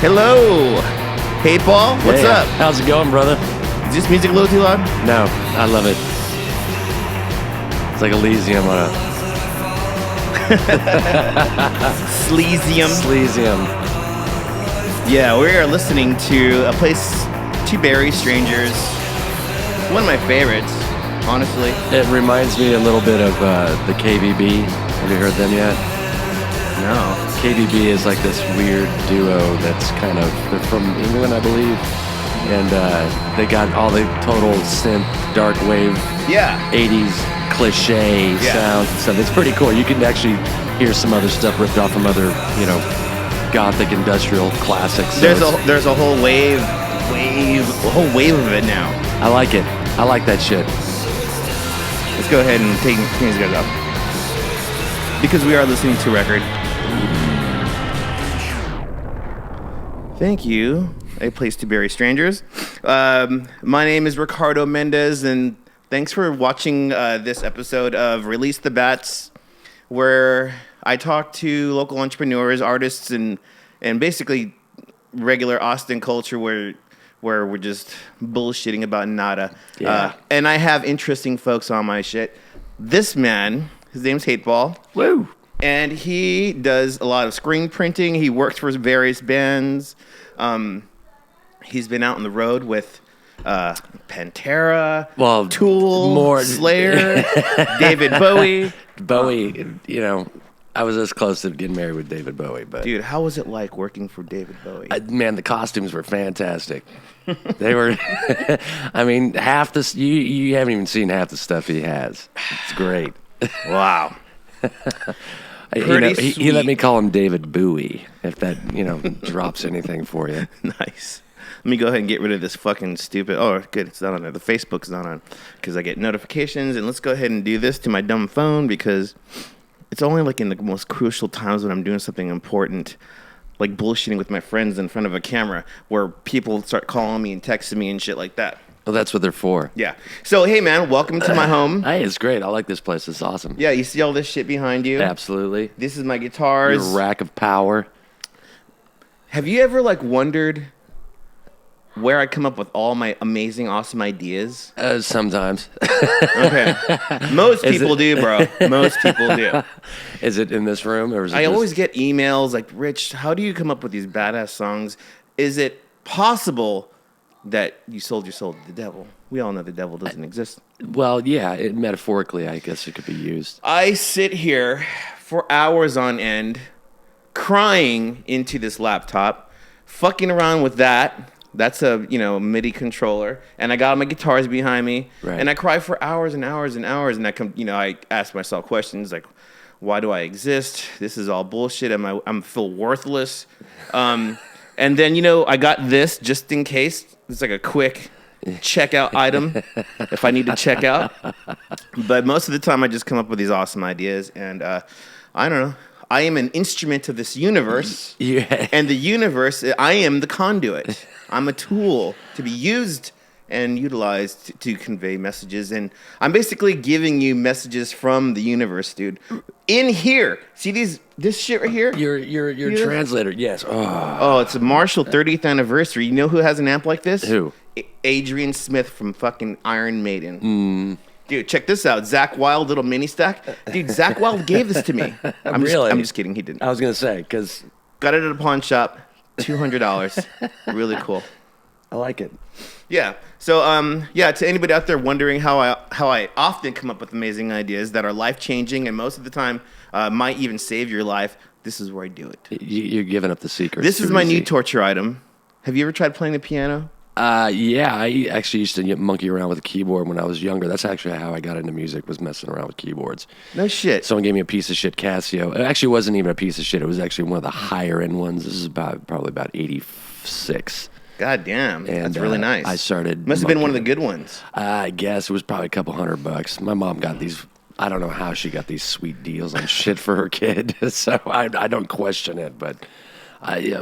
Hello. Hey, Paul. What's up? How's it going, brother? Is this music a little too loud? No, I love it. It's like Elysium on a... Sleazium. Yeah, we are listening to a place to bury strangers. One of my favorites, honestly. It reminds me a little bit of the KBB. Have you heard them yet? No. KBB is like this weird duo that's they're from England, I believe. And they got all the total synth, dark wave, 80s cliche sounds and stuff. It's pretty cool. You can actually hear some other stuff ripped off from other, gothic industrial classics. So there's a whole wave of it now. I like it. I like that shit. Let's go ahead and take these guys up. Because we are listening to a record. Thank you. A place to bury strangers. My name is Ricardo Mendez, and thanks for watching this episode of Release the Bats, where I talk to local entrepreneurs, artists, and basically regular Austin culture where we're just bullshitting about nada. Yeah. And I have interesting folks on my shit. This man, his name's Heyt. Woo! And he does a lot of screen printing. He works for various bands. He's been out on the road with Pantera, Tool, Slayer, David Bowie. I was this close to getting married with David Bowie. But dude, how was it like working for David Bowie? Man, the costumes were fantastic. They were, I mean, half this, you haven't even seen half the stuff he has. It's great. Wow. He let me call him David Bowie, if that, drops anything for you. Nice. Let me go ahead and get rid of this fucking stupid... Oh, good, it's not on there. The Facebook's not on. Because I get notifications, and let's go ahead and do this to my dumb phone, because it's only like in the most crucial times when I'm doing something important, like bullshitting with my friends in front of a camera, where people start calling me and texting me and shit like that. Well, that's what they're for. Yeah. So, hey, man, welcome to my home. Hey, it's great. I like this place. It's awesome. Yeah, you see all this shit behind you? Absolutely. This is my guitars. Your rack of power. Have you ever, wondered where I come up with all my amazing, awesome ideas? Sometimes. Okay. Most people do, bro. Most people do. Is it in this room? Or is it I always get emails like, Rich, how do you come up with these badass songs? Is it possible that you sold your soul to the devil? We all know the devil doesn't exist. Well, yeah, metaphorically, I guess it could be used. I sit here for hours on end, crying into this laptop, fucking around with that. That's a MIDI controller, and I got my guitars behind me, right. And I cry for hours and hours and hours, and I ask myself questions like, why do I exist? This is all bullshit. I'm feel worthless. And then, I got this just in case. It's like a quick checkout item if I need to check out. But most of the time, I just come up with these awesome ideas. And I don't know. I am an instrument of this universe. Yeah. And the universe, I am the conduit. I'm a tool to be used and utilized to convey messages. And I'm basically giving you messages from the universe, dude. In here. See this shit right here? Your translator, yes. Oh, it's a Marshall 30th anniversary. You know who has an amp like this? Who? Adrian Smith from fucking Iron Maiden. Dude, check this out. Zach Wild little mini stack. Dude, Zach Wild gave this to me. I'm just kidding. He didn't. I was going to say, because... Got it at a pawn shop. $200. Really cool. I like it. Yeah. So, to anybody out there wondering how I often come up with amazing ideas that are life-changing and most of the time might even save your life, this is where I do it. You're giving up the secret. This is my new torture item. Have you ever tried playing the piano? Yeah, I actually used to monkey around with a keyboard when I was younger. That's actually how I got into music, was messing around with keyboards. No shit. Someone gave me a piece of shit Casio. It actually wasn't even a piece of shit. It was actually one of the higher end ones. This is probably about 86. God damn, that's really nice. I started. Must have been one of the good ones. I guess it was probably a couple $100. My mom got these. I don't know how she got these sweet deals on shit for her kid. So I don't question it, but I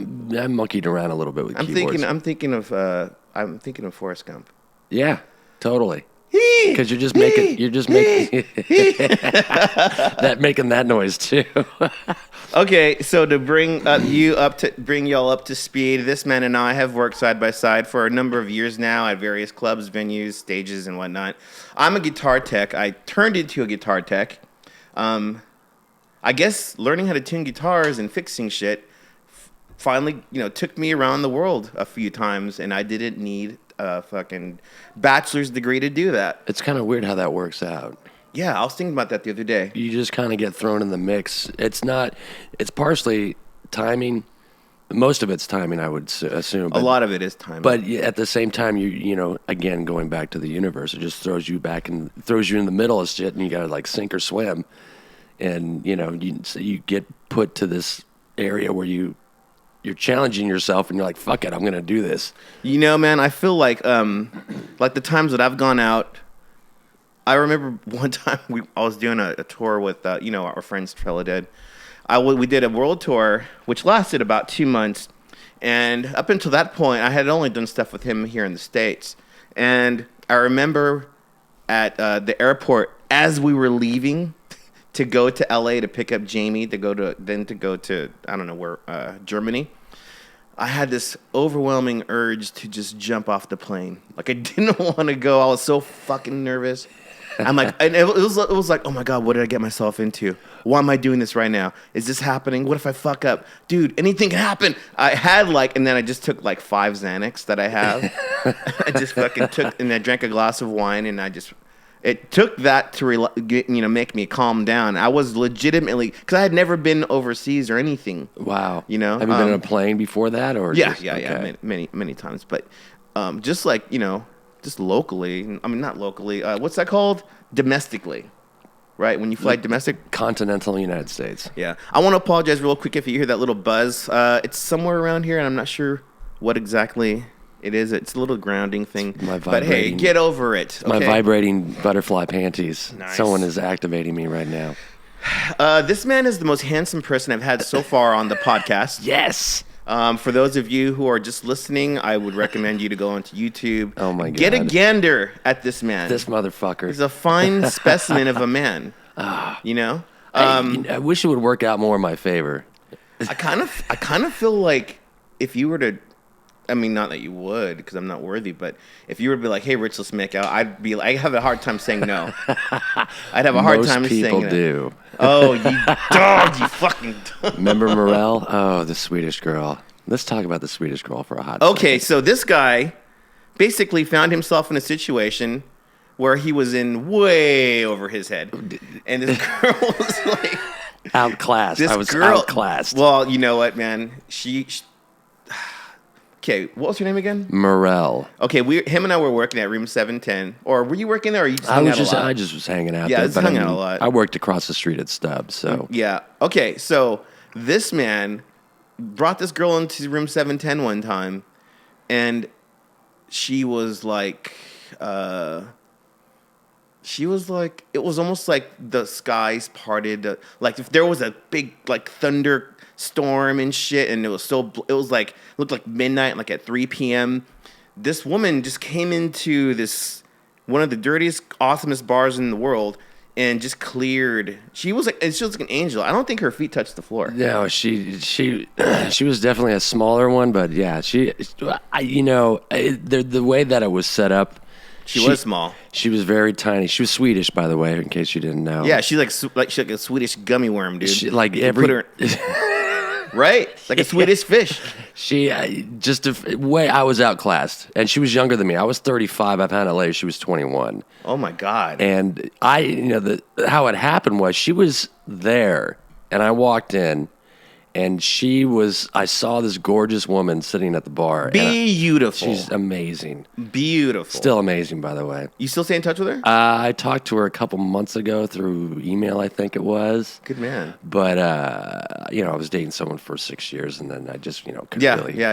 monkeyed around a little bit with keyboards. I'm thinking of Forrest Gump. Yeah, totally. Because you're just making making that noise too. Okay, so to bring y'all up to speed, this man and I have worked side by side for a number of years now at various clubs, venues, stages, and whatnot. I'm a guitar tech. I turned into a guitar tech. I guess learning how to tune guitars and fixing shit finally, took me around the world a few times, and I didn't need a fucking bachelor's degree to do that. It's kind of weird how that works out. Yeah, I was thinking about that the other day. You just kind of get thrown in the mix. It's partially timing. Most of it's timing, I would assume. A lot of it is timing. But at the same time, again, going back to the universe, it just throws you in the middle of shit, and you got to like sink or swim. And, you get put to this area where you're challenging yourself, and you're like, fuck it, I'm going to do this. Man, I feel like the times that I've gone out, I remember one time I was doing a tour with, our friends Trilidad. We did a world tour, which lasted about 2 months. And up until that point, I had only done stuff with him here in the States. And I remember at the airport, as we were leaving to go to LA to pick up Jamie, to go to I don't know where, Germany, I had this overwhelming urge to just jump off the plane. Like, I didn't want to go. I was so fucking nervous. I'm like, and it was like, oh my God, what did I get myself into? Why am I doing this right now? Is this happening? What if I fuck up? Dude, anything can happen. I had and then I just took 5 Xanax that I have. I just fucking took, and I drank a glass of wine, and it took that to make me calm down. I was legitimately, because I had never been overseas or anything. Wow. Have you been on a plane before that, or? Yeah, many times. But just just locally. I mean, not locally. What's that called? Domestically, right? When you fly domestic. Continental United States. Yeah. I want to apologize real quick if you hear that little buzz. It's somewhere around here, and I'm not sure what exactly it is. It's a little grounding thing. But hey, get over it. Okay? My vibrating butterfly panties. Nice. Someone is activating me right now. This man is the most handsome person I've had so far on the podcast. Yes. For those of you who are just listening, I would recommend you to go onto YouTube. Oh my God. Get a gander at this man. This motherfucker. He's a fine specimen of a man. I wish it would work out more in my favor. I kind of feel like if you were to, I mean, not that you would, because I'm not worthy, but if you were to be like, hey, Rich, let's make out, I have a hard time saying no. I'd have a hard time saying no. Most people do. Oh, you dog, you fucking dog. Remember Morel? Oh, the Swedish girl. Let's talk about the Swedish girl for a hot second. Okay, so this guy basically found himself in a situation where he was in way over his head. And this girl was like... Outclassed. I was outclassed. Well, you know what, man? She okay, what was her name again? Morel. Okay, him and I were working at room 710. Or were you working there, or you just hung out a lot? I just was hanging out there. Yeah, I just hung out a lot. I worked across the street at Stubbs, so... Yeah. Okay, so this man brought this girl into room 710 one time, and she was like... it was almost like the skies parted. Like if there was a big thunderstorm and shit, and it was like looked like midnight, like at 3 p.m. This woman just came into one of the dirtiest, awesomest bars in the world, and just cleared. She was like an angel. I don't think her feet touched the floor. No, she was definitely a smaller one, but yeah, the way that it was set up. She was small. She was very tiny. She was Swedish, by the way, in case you didn't know. Yeah, she's like a Swedish gummy worm, dude. Right? Like a Swedish fish. She I was outclassed, and she was younger than me. I was 35. I found out later she was 21. Oh my God! And how it happened was she was there, and I walked in. And I saw this gorgeous woman sitting at the bar. Beautiful. She's amazing. Beautiful. Still amazing, by the way. You still stay in touch with her? I talked to her a couple months ago through email, I think it was. Good man. But, I was dating someone for 6 years, and then I just, couldn't really. Yeah.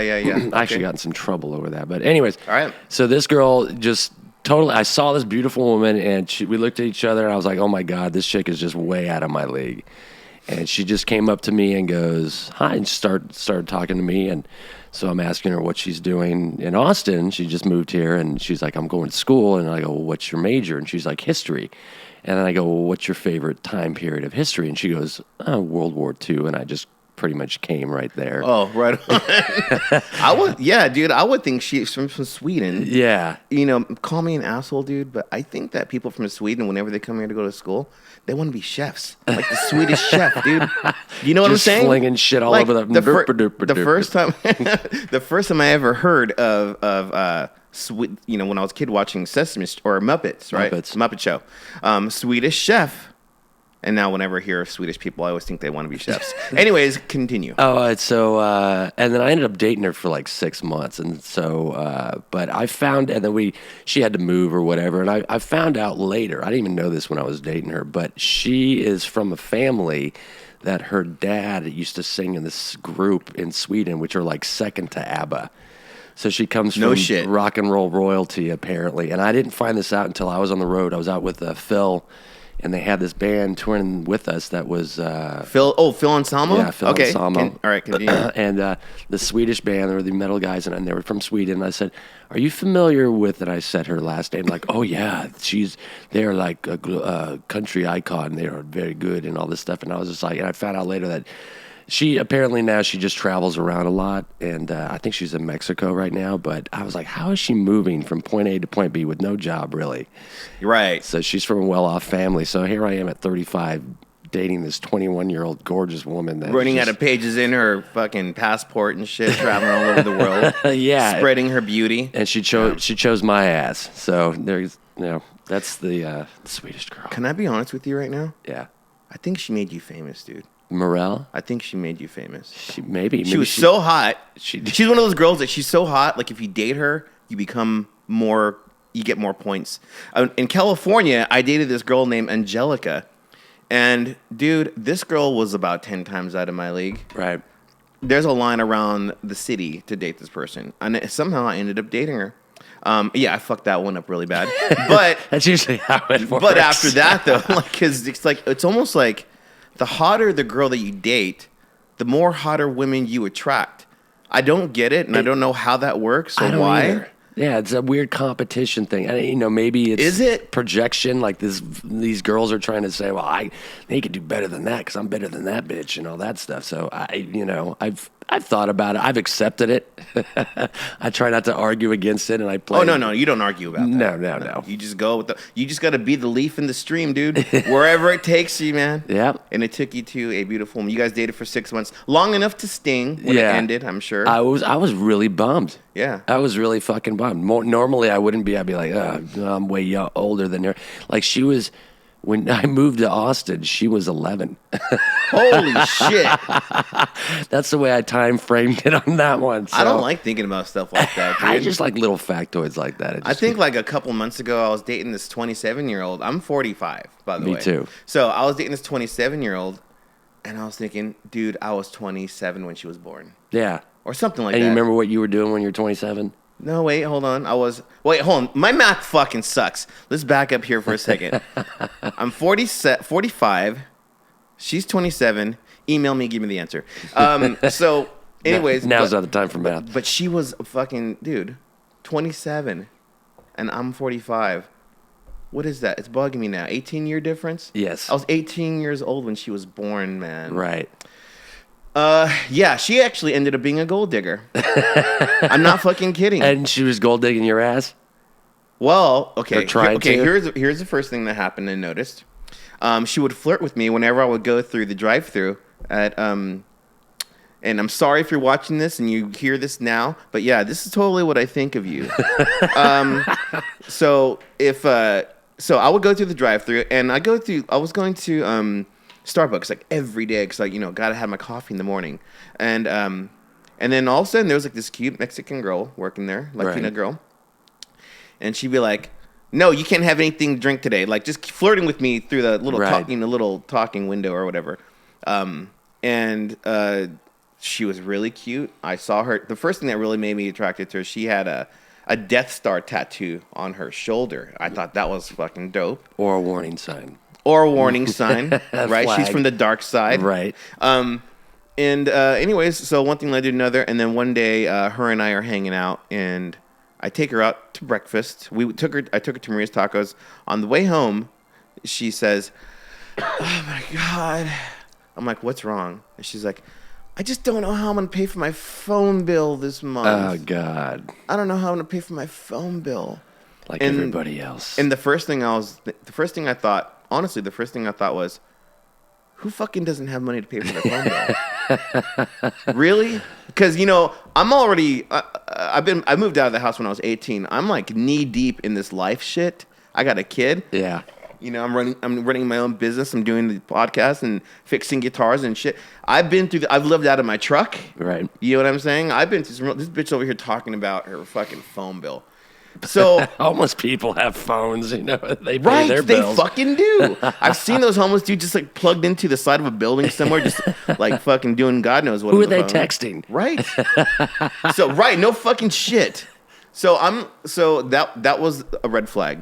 I actually got in some trouble over that. But anyways. All right. So this girl just totally, I saw this beautiful woman, and we looked at each other, and I was like, oh my God, this chick is just way out of my league. And she just came up to me and goes, hi, and started talking to me. And So I'm asking her what she's doing in Austin. She just moved here, and she's like, I'm going to school. And I go, well, what's your major? And she's like, history. And then I go, well, what's your favorite time period of history? And she goes, World War II. And I just pretty much came right there. Oh, right on. Dude, I would think she's from Sweden. Yeah. You know, call me an asshole, dude, but I think that people from Sweden, whenever they come here to go to school, they want to be chefs. Like the Swedish chef, dude. You know what I'm saying? Flinging shit all over the first time the first time I ever heard of when I was a kid watching Sesame or Muppets, right? Muppet Show. Swedish chef. And now whenever I hear of Swedish people, I always think they want to be chefs. Anyways, continue. And then I ended up dating her for like 6 months. And so, but I found, and then she had to move or whatever. And I found out later, I didn't even know this when I was dating her, but she is from a family that her dad used to sing in this group in Sweden, which are like second to ABBA. So she comes from rock and roll royalty, apparently. And I didn't find this out until I was on the road. I was out with Phil. And they had this band touring with us that was... Phil Anselmo? Yeah, Phil Anselmo. All right, continue. And the Swedish band, they were the metal guys, and they were from Sweden. And I said, are you familiar with... And I said her last name, like, oh, yeah, they're like a country icon. They are very good and all this stuff. And I was just like... And I found out later that she apparently now she just travels around a lot. And I think she's in Mexico right now. But I was like, how is she moving from point A to point B with no job, really? Right. So she's from a well-off family. So here I am at 35 dating this 21-year-old gorgeous woman. That running out of pages in her fucking passport and shit, traveling all over the world. Yeah. Spreading her beauty. And she chose my ass. So there's, that's the Swedish girl. Can I be honest with you right now? Yeah. I think she made you famous, dude. Morel? I think she made you famous. She was so hot. She's one of those girls that she's so hot, like if you date her, you get more points. In California, I dated this girl named Angelica. And, dude, this girl was about 10 times out of my league. Right. There's a line around the city to date this person. And somehow I ended up dating her. I fucked that one up really bad. But that's usually how it works. But after that, though, because it's almost like the hotter the girl that you date, the more hotter women you attract. I don't get it, and I don't know how that works or why. Either. Yeah, it's a weird competition thing. Maybe it's is it projection. Like these girls are trying to say, well, they could do better than that because I'm better than that bitch and all that stuff. So I've thought about it. I've accepted it. I try not to argue against it, and I play. Oh no, you don't argue about that. No. You just go with you just got to be the leaf in the stream, dude. Wherever it takes you, man. Yeah. And it took you to a beautiful woman. You guys dated for 6 months, long enough to sting when it ended. I'm sure. I was really bummed. Yeah. I was really fucking bummed. Normally, I wouldn't be. I'd be like, I'm way older than her. Like she was. When I moved to Austin, she was 11. Holy shit. That's the way I time framed it on that one. So. I don't like thinking about stuff like that, dude. I just like little factoids like that. I think like a couple months ago, I was dating this 27-year-old. I'm 45, by the way. Me too. So I was dating this 27-year-old, and I was thinking, dude, I was 27 when she was born. Yeah. Or something like that. And you remember what you were doing when you were 27? No, wait, hold on. Hold on. My math fucking sucks. Let's back up here for a second. I'm 45. She's 27. Email me, give me the answer. So, anyways. Now's not the time for math. But she was fucking, dude, 27. And I'm 45. What is that? It's bugging me now. 18-year difference? Yes. I was 18 years old when she was born, man. Right. She actually ended up being a gold digger. I'm not fucking kidding. And she was gold digging your ass? Well, okay. To. Here's the first thing that happened and noticed. She would flirt with me whenever I would go through the drive-thru at and I'm sorry if you're watching this and you hear this now, but yeah, this is totally what I think of you. So I would go through the drive-thru and I was going to Starbucks like every day because gotta have my coffee in the morning, and then all of a sudden there was like this cute Mexican girl working there, Latina girl, and she'd be like, "No, you can't have anything to drink today," like just flirting with me through the little talking window or whatever, and she was really cute. I saw her. The first thing that really made me attracted to her, she had a Death Star tattoo on her shoulder. I thought that was fucking dope. Or a warning sign. Or a warning sign, right? She's from the dark side. Right. And anyways, so one thing led to another, and then one day, her and I are hanging out, and I take her out to breakfast. I took her to Maria's Tacos. On the way home, she says, "Oh my God." I'm like, "What's wrong?" And she's like, "I just don't know how I'm gonna pay for my phone bill this month." Oh God. I don't know how I'm gonna pay for my phone bill. Like everybody else. And the first thing I thought was, who fucking doesn't have money to pay for their phone bill? Really? Because I'm already. I moved out of the house when I was 18. I'm like knee deep in this life shit. I got a kid. Yeah. I'm running my own business. I'm doing the podcast and fixing guitars and shit. I've lived out of my truck. Right. You know what I'm saying? I've been through this bitch over here talking about her fucking phone bill. So homeless people have phones, they pay their bills. They fucking do. I've seen those homeless dudes just like plugged into the side of a building somewhere, just like fucking doing God knows what. Who are they texting? Right. No fucking shit. So that was a red flag.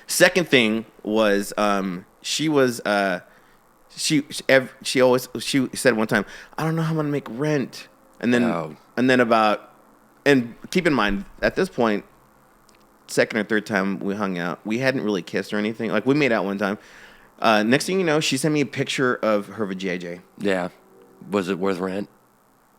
Second thing was she said one time, "I don't know how I'm gonna make rent," and keep in mind at this point, second or third time we hung out, we hadn't really kissed or anything. Like we made out one time. Next thing you know, she sent me a picture of her vajayjay. Yeah. Was it worth rent?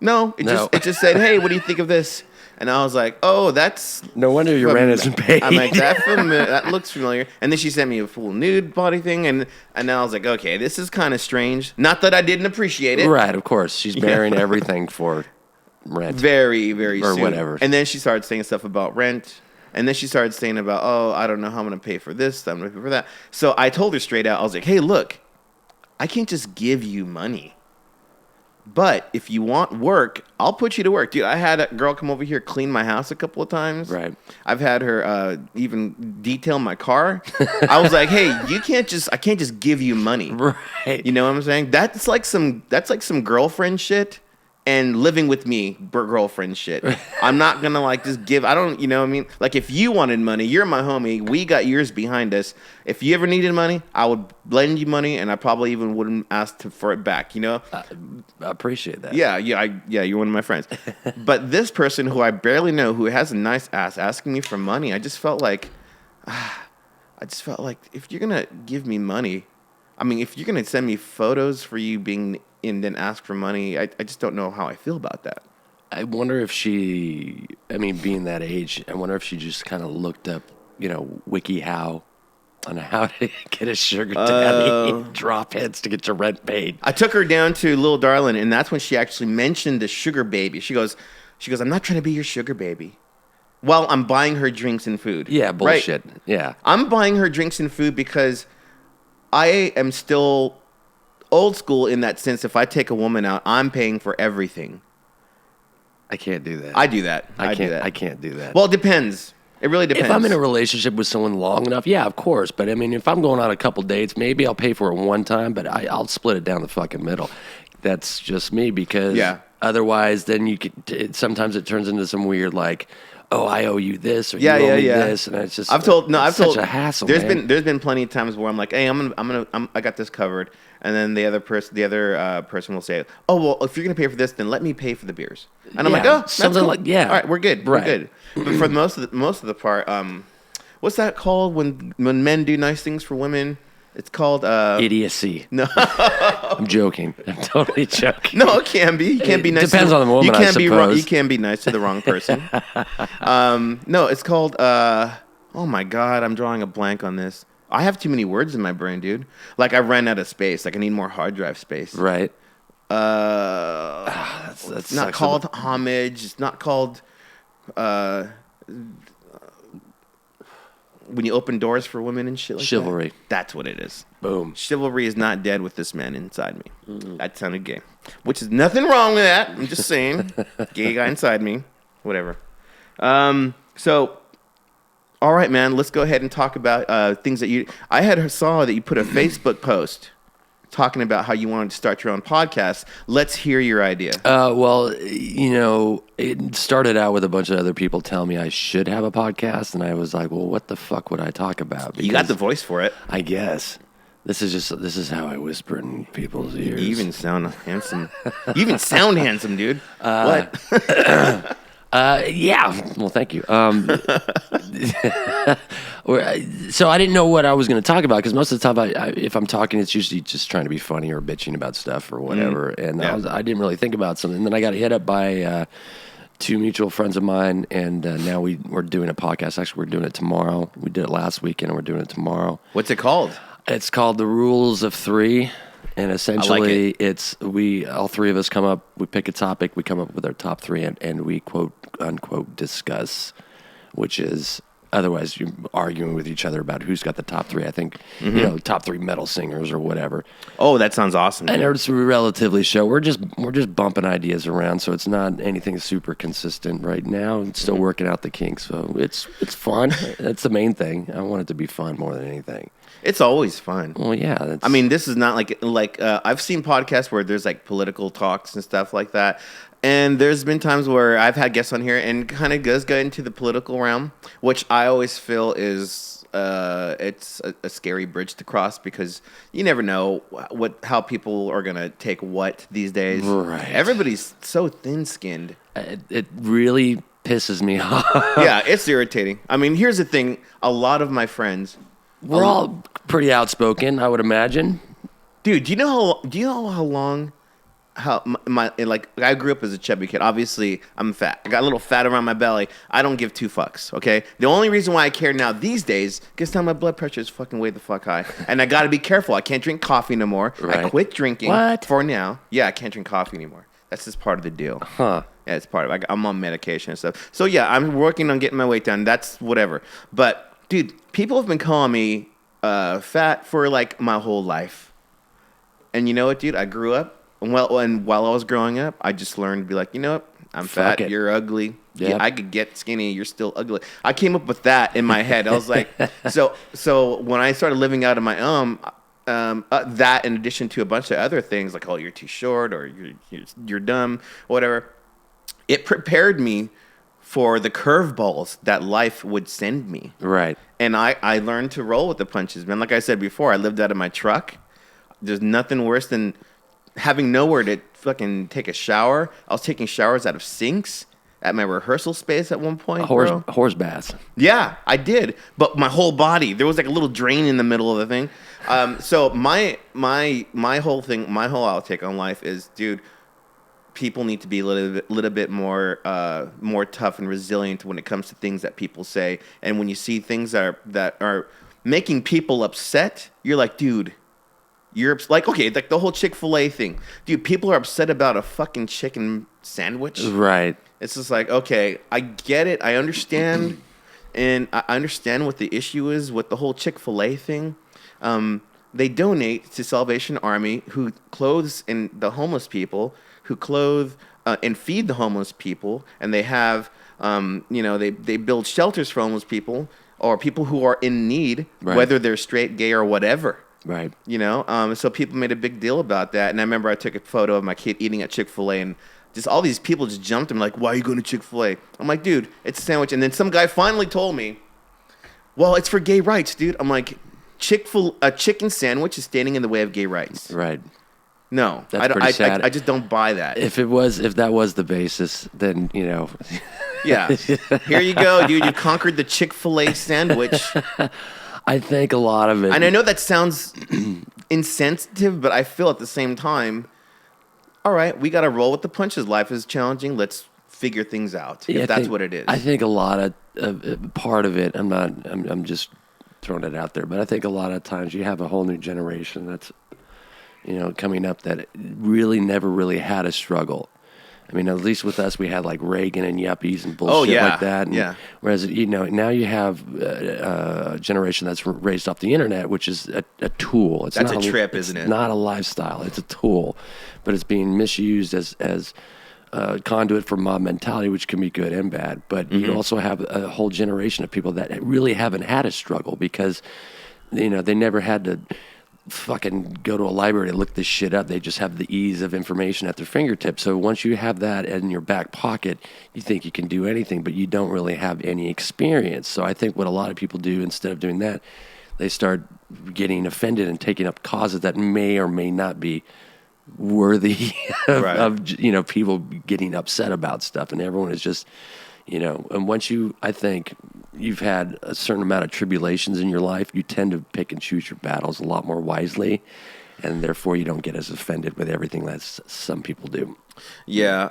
No. It just said, "Hey, what do you think of this?" And I was like, "Oh, that's no wonder your rent isn't paid." I'm like, that looks familiar. And then she sent me a full nude body thing, and now I was like, okay, this is kind of strange. Not that I didn't appreciate it. Right, of course. She's bearing everything for rent. Very, very or soon. Whatever. And then she started saying stuff about rent. And then she started saying about, "Oh, I don't know how I'm going to pay for this. I'm going to pay for that." So I told her straight out, I was like, "Hey, look, I can't just give you money. But if you want work, I'll put you to work." Dude, I had a girl come over here clean my house a couple of times. Right. I've had her even detail my car. I was like, "Hey, I can't just give you money." Right. You know what I'm saying? That's like some girlfriend shit and living with me girlfriend shit. I'm not going to like just give, I don't, you know what I mean? Like if you wanted money, you're my homie. We got years behind us. If you ever needed money, I would lend you money and I probably even wouldn't ask for it back, I appreciate that. Yeah, you're one of my friends. But this person who I barely know, who has a nice ass asking me for money, I just felt like if you're going to give me money, I mean, if you're going to send me photos for you being and then ask for money, I just don't know how I feel about that. I wonder if being that age, I wonder if she just kind of looked up, WikiHow on how to get a sugar daddy, drop hits to get your rent paid. I took her down to Little Darling, and that's when she actually mentioned the sugar baby. She goes, "I'm not trying to be your sugar baby." Well, I'm buying her drinks and food. Yeah, bullshit. Right? Yeah. I'm buying her drinks and food because I am still old school in that sense. If I take a woman out, I'm paying for everything. I can't do that. I do that. I can't do that. Well, it depends. It really depends. If I'm in a relationship with someone long enough, yeah, of course. But I mean, if I'm going on a couple dates, maybe I'll pay for it one time, but I'll split it down the fucking middle. That's just me because otherwise then sometimes it turns into some weird like, "Oh, I owe you this," or "You owe me this," and it's just such a hassle. There's been plenty of times where I'm like, "Hey, I got this covered," and then the other person will say, "Oh, well, if you're gonna pay for this, then let me pay for the beers," and I'm like, "Oh, something cool. All right, we're good, right. We're good." But for most of the part, what's that called when men do nice things for women? It's called idiocy. No, I'm joking. I'm totally joking. No, it can be. You can't be nice. Depends on the woman. I suppose. You can be nice to the wrong person. No, it's called. Oh my God, I'm drawing a blank on this. I have too many words in my brain, dude. Like I ran out of space. Like I need more hard drive space. Right. It's not called homage. It's not called. When you open doors for women and shit like chivalry. That. That's what it is. Boom. Chivalry is not dead with this man inside me. Mm-hmm. That sounded gay. Which is nothing wrong with that. I'm just saying. Gay guy inside me. Whatever. So, all right, man. Let's go ahead and talk about things that I saw that you put a Facebook post talking about how you wanted to start your own podcast. Let's hear your idea. Well, it started out with a bunch of other people telling me I should have a podcast, and I was like, well, what the fuck would I talk about? Because you got the voice for it. I guess. This is how I whisper in people's ears. You even sound handsome. You even sound handsome, dude. What? Yeah. Well, thank you. So I didn't know what I was going to talk about because most of the time, if I'm talking, it's usually just trying to be funny or bitching about stuff or whatever. And I didn't really think about something. And then I got hit up by two mutual friends of mine, and now we're doing a podcast. Actually, we're doing it tomorrow. We did it last weekend, and we're doing it tomorrow. What's it called? It's called The Rules of Three. And essentially, it's all three of us come up, we pick a topic, we come up with our top three, and we quote unquote discuss, which is otherwise you're arguing with each other about who's got the top three. I think top three metal singers or whatever. Oh, that sounds awesome. And it's relatively show. We're just bumping ideas around, so it's not anything super consistent right now. It's still working out the kinks, so it's fun. That's the main thing. I want it to be fun more than anything. It's always fun. Well, yeah. I mean, this is not like I've seen podcasts where there's like political talks and stuff like that. And there's been times where I've had guests on here and kind of does get into the political realm, which I always feel is it's a scary bridge to cross because you never know how people are gonna take what these days. Right. Everybody's so thin-skinned. It really pisses me off. Yeah, it's irritating. I mean, here's the thing: a lot of my friends. We're all pretty outspoken, I would imagine. Dude, do you know how long I grew up as a chubby kid. Obviously, I'm fat. I got a little fat around my belly. I don't give two fucks, okay? The only reason why I care now these days is now my blood pressure is fucking way the fuck high. And I got to be careful. I can't drink coffee no more. Right. I quit drinking for now. Yeah, I can't drink coffee anymore. That's just part of the deal. Huh. Yeah, it's part of it. I'm on medication and stuff. So, yeah, I'm working on getting my weight down. That's whatever. But dude, people have been calling me fat for like my whole life. And you know what, dude? I grew up. And while I was growing up, I just learned to be like, you know what? I'm fat. You're ugly. Yep. Yeah, I could get skinny. You're still ugly. I came up with that in my head. I was like, so when I started living out on my own, that in addition to a bunch of other things like, oh, you're too short or you're dumb, whatever, it prepared me for the curveballs that life would send me. Right. And I learned to roll with the punches, man. Like I said before, I lived out of my truck. There's nothing worse than having nowhere to fucking take a shower. I was taking showers out of sinks at my rehearsal space at one point. Horse baths. Yeah, I did. But my whole body, there was like a little drain in the middle of the thing. So my whole thing, my whole outtake on life is, dude, people need to be a little bit more tough and resilient when it comes to things that people say. And when you see things that are making people upset, you're like, dude, you're like, okay, like the whole Chick-fil-A thing. Dude, people are upset about a fucking chicken sandwich. Right. It's just like, okay, I get it. I understand. And I understand what the issue is with the whole Chick-fil-A thing. They donate to Salvation Army, who clothes in the homeless people, who clothe and feed the homeless people. And they have, they build shelters for homeless people or people who are in need, right, whether they're straight, gay, or whatever. Right. So people made a big deal about that. And I remember I took a photo of my kid eating at Chick-fil-A, and just all these people just jumped him like, why are you going to Chick-fil-A? I'm like, dude, it's a sandwich. And then some guy finally told me, well, it's for gay rights, dude. I'm like, a chicken sandwich is standing in the way of gay rights. Right. No, that's pretty sad. I just don't buy that. If that was the basis, then, Yeah. Here you go, dude. You conquered the Chick-fil-A sandwich. I think a lot of it. And I know that sounds insensitive, but I feel at the same time, all right, we got to roll with the punches. Life is challenging. Let's figure things out. If that's what it is. I think a lot of part of it. I'm just throwing it out there, but I think a lot of times you have a whole new generation that's, coming up that really never really had a struggle. I mean, at least with us, we had like Reagan and yuppies and bullshit like that. And yeah. Whereas, now you have a generation that's raised off the internet, which is a tool. That's a trip, isn't it? It's not a lifestyle. It's a tool, but it's being misused as a conduit for mob mentality, which can be good and bad. But you also have a whole generation of people that really haven't had a struggle because, they never had to fucking go to a library and look this shit up. They just have the ease of information at their fingertips. So once you have that in your back pocket, you think you can do anything, but you don't really have any experience. So I think what a lot of people do, instead of doing that, they start getting offended and taking up causes that may or may not be worthy of people getting upset about stuff, and everyone is just, and once I think you've had a certain amount of tribulations in your life, you tend to pick and choose your battles a lot more wisely, and therefore you don't get as offended with everything that some people do. Yeah,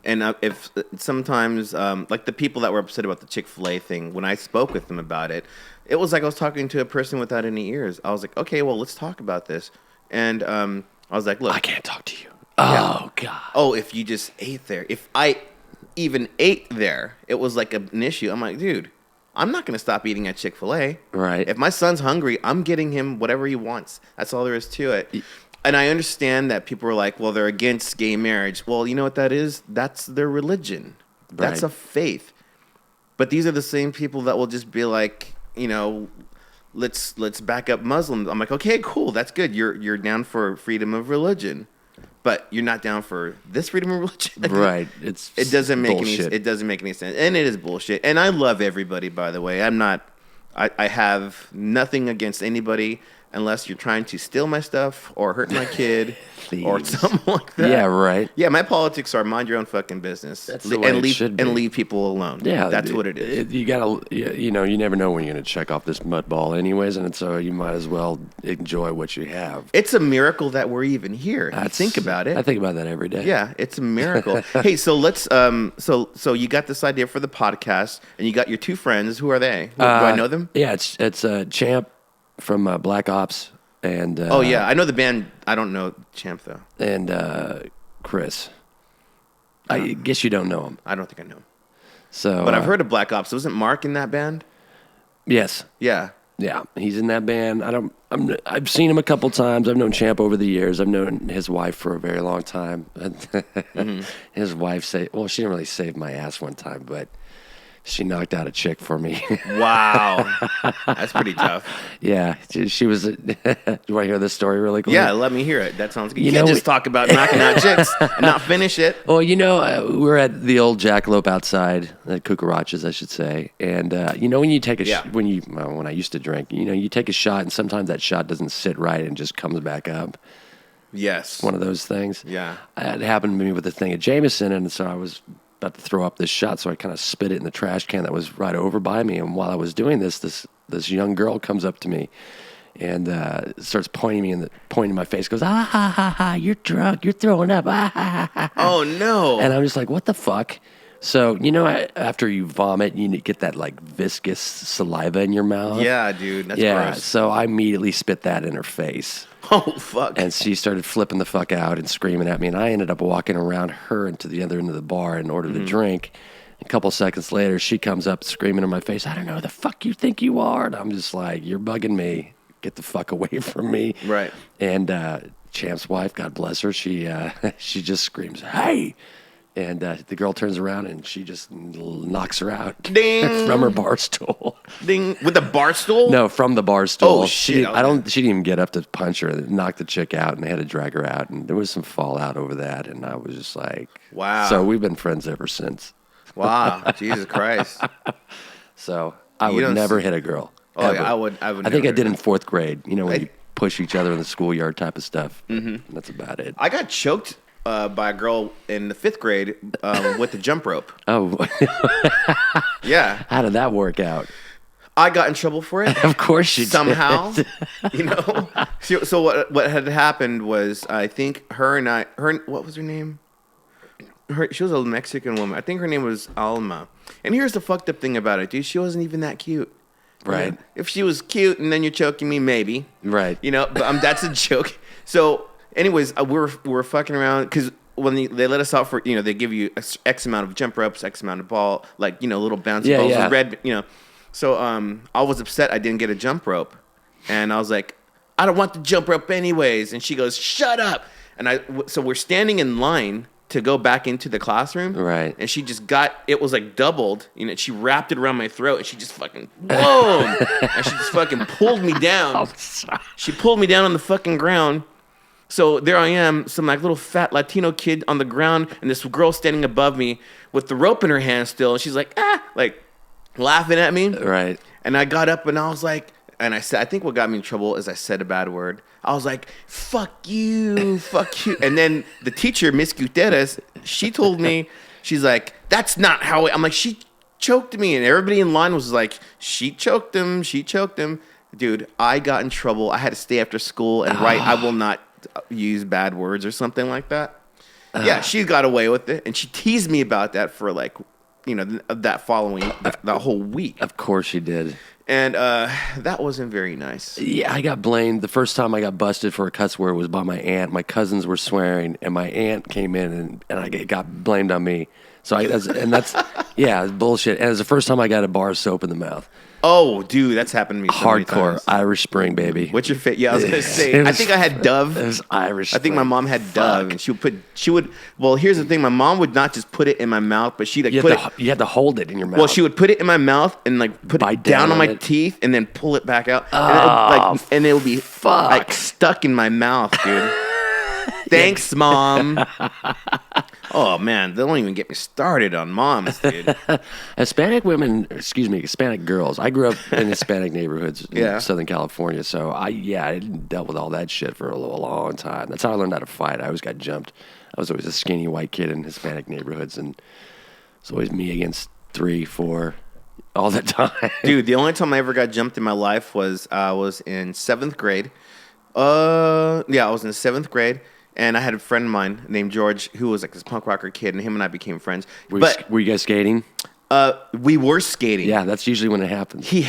and if sometimes, like the people that were upset about the Chick-fil-A thing, when I spoke with them about it, it was like I was talking to a person without any ears. I was like, okay, well, let's talk about this. And I was like, look. I can't talk to you. Oh, God. Oh, if you just ate there. If I even ate there, it was like an issue. I'm like, dude, I'm not going to stop eating at Chick-fil-A. Right. If my son's hungry, I'm getting him whatever he wants. That's all there is to it. And I understand that people are like, well, they're against gay marriage. Well, you know what that is? That's their religion. That's a faith. But these are the same people that will just be like, let's back up Muslims. I'm like, okay, cool, that's good. You're down for freedom of religion, but you're not down for this freedom of religion. Right. It doesn't make any sense, and it is bullshit. And I love everybody, by the way. I have nothing against anybody unless you're trying to steal my stuff or hurt my kid or something like that. Yeah, right. Yeah, my politics are mind your own fucking business. That's the way it should be. And leave people alone. Yeah, that's what it is. You gotta, you never know when you're gonna check off this mud ball, anyways, and so you might as well enjoy what you have. It's a miracle that we're even here. Think about it. I think about that every day. Yeah, it's a miracle. Hey, so let's so you got this idea for the podcast, and you got your two friends. Who are they? Do I know them? Yeah, it's Champ from Black Ops, and oh yeah, I know the band. I don't know Champ though. And Chris. I guess you don't know him. I don't think I know him. So, but I've heard of Black Ops. Wasn't Mark in that band? Yes. Yeah. Yeah, he's in that band. I've seen him a couple times. I've known Champ over the years. I've known his wife for a very long time. Mm-hmm. His wife she didn't really save my ass one time, but she knocked out a chick for me. Wow. That's pretty tough. Yeah. She was... Do you want to hear this story really quick? Yeah, let me hear it. That sounds good. You can't just talk about knocking out chicks and not finish it. Well, we're at the old Jackalope outside, at Cucarachas, I should say. And, when you take when I used to drink, you take a shot and sometimes that shot doesn't sit right and just comes back up. Yes. One of those things. Yeah. It happened to me with the thing at Jameson, and so I was about to throw up this shot, so I kind of spit it in the trash can that was right over by me. And while I was doing this young girl comes up to me and starts pointing in my face, goes, ah, ha, ha, ha, you're drunk, you're throwing up, ah, ha, ha, ha. Oh, no. And I'm just like, what the fuck? So, after you vomit, you get that, like, viscous saliva in your mouth. Yeah, dude, that's gross. So I immediately spit that in her face. Oh, fuck. And she started flipping the fuck out and screaming at me, and I ended up walking around her into the other end of the bar in order to drink. A couple seconds later, she comes up screaming in my face, I don't know who the fuck you think you are. And I'm just like, you're bugging me. Get the fuck away from me. Right. And Champ's wife, God bless her, she just screams, hey! And the girl turns around and she just knocks her out. Ding! From her bar stool. Ding! With the bar stool? No, from the bar stool. Oh, shit. She didn't even get up to punch her. They knocked the chick out and they had to drag her out. And there was some fallout over that. And I was just like, wow. So we've been friends ever since. Wow. Jesus Christ. So I would never hit a girl. Oh, ever. yeah, I would I think I did in fourth grade. When you push each other in the schoolyard type of stuff. Mm-hmm. That's about it. I got choked by a girl in the 5th grade with the jump rope. Oh. Yeah. How did that work out? I got in trouble for it. Of course you somehow, did. So what had happened was, I think what was her name? She was a Mexican woman. I think her name was Alma. And here's the fucked up thing about it, dude. She wasn't even that cute. Right. If she was cute and then you're choking me, maybe. Right. But that's a joke. So, anyways, we were fucking around because when they let us out for, they give you X amount of jump ropes, X amount of ball, like, little bouncy balls, yeah. red, So I was upset I didn't get a jump rope. And I was like, I don't want the jump rope anyways. And she goes, shut up. And so we're standing in line to go back into the classroom. Right. And she just it was like doubled. She wrapped it around my throat and she just fucking, boom. And she just fucking pulled me down. Oh, sorry. She pulled me down on the fucking ground. So there I am, some like little fat Latino kid on the ground, and this girl standing above me with the rope in her hand still. And she's like, like laughing at me. Right. And I got up and I was like, and I said, I think what got me in trouble is I said a bad word. I was like, fuck you, fuck you. And then the teacher, Miss Guterres, she told me, she's like, that's not how I'm like, she choked me. And everybody in line was like, she choked him. Dude, I got in trouble. I had to stay after school and write, I will not use bad words or something like that. Yeah, she got away with it. And she teased me about that for like, that following, that whole week. Of course she did. And that wasn't very nice. Yeah, I got blamed. The first time I got busted for a cuss word was by my aunt. My cousins were swearing, and my aunt came in, and I got blamed on me. So that's yeah, it's bullshit. And it was the first time I got a bar of soap in the mouth. Oh, dude, that's happened to me so many Hardcore times. Irish Spring, baby. What's your fit? Yeah, I was gonna say. I think I had Dove. It was Irish. I think my mom had Dove, and she would. Well, here's the thing: my mom would not just put it in my mouth, but she'd you had to hold it in your mouth. Well, she would put it in my mouth and like put it down on my teeth, and then pull it back out, and it would be like stuck in my mouth, dude. Thanks, Mom. Oh, man, they don't even get me started on moms, dude. Hispanic girls. I grew up in Hispanic neighborhoods in Southern California, so I dealt with all that shit for a long time. That's how I learned how to fight. I always got jumped. I was always a skinny white kid in Hispanic neighborhoods, and it's always me against 3, 4 all the time. Dude, the only time I ever got jumped in my life was I was in 7th grade. I was in 7th grade. And I had a friend of mine named George who was like this punk rocker kid, and him and I became friends. Were you guys skating? We were skating. Yeah, that's usually when it happens. He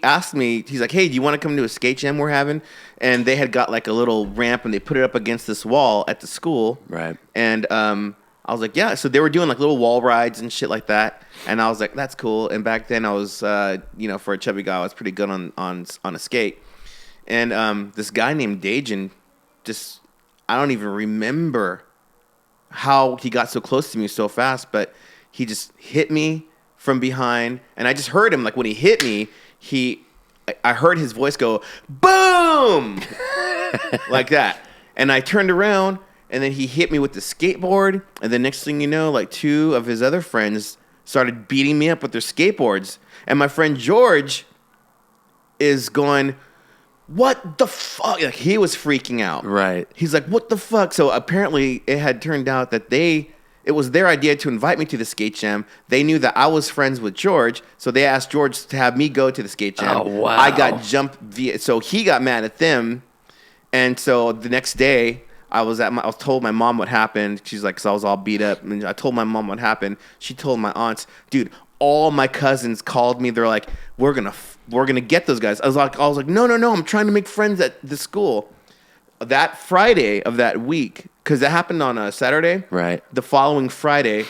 asked me, he's like, hey, do you want to come to a skate jam we're having? And they had got like a little ramp, and they put it up against this wall at the school. Right. And I was like, yeah. So they were doing like little wall rides and shit like that. And I was like, that's cool. And back then I was, for a chubby guy, I was pretty good on a skate. And this guy named Dajan just... I don't even remember how he got so close to me so fast, but he just hit me from behind, and I just heard him, like when he hit me, I heard his voice go, boom, like that. And I turned around, and then he hit me with the skateboard, and the next thing you know, like 2 of his other friends started beating me up with their skateboards, and my friend George is going, what the fuck? Like, he was freaking out. Right. He's like, what the fuck? So apparently it had turned out that it was their idea to invite me to the skate jam. They knew that I was friends with George, so they asked George to have me go to the skate jam. Oh, wow. I got jumped so he got mad at them. And so the next day, I was told my mom what happened. She's like, because I was all beat up. And I told my mom what happened. She told my aunts, dude, all my cousins called me. They're like, we're gonna get those guys. I was like, no, I'm trying to make friends at the school. That Friday of that week, because that happened on a Saturday. Right. The following Friday,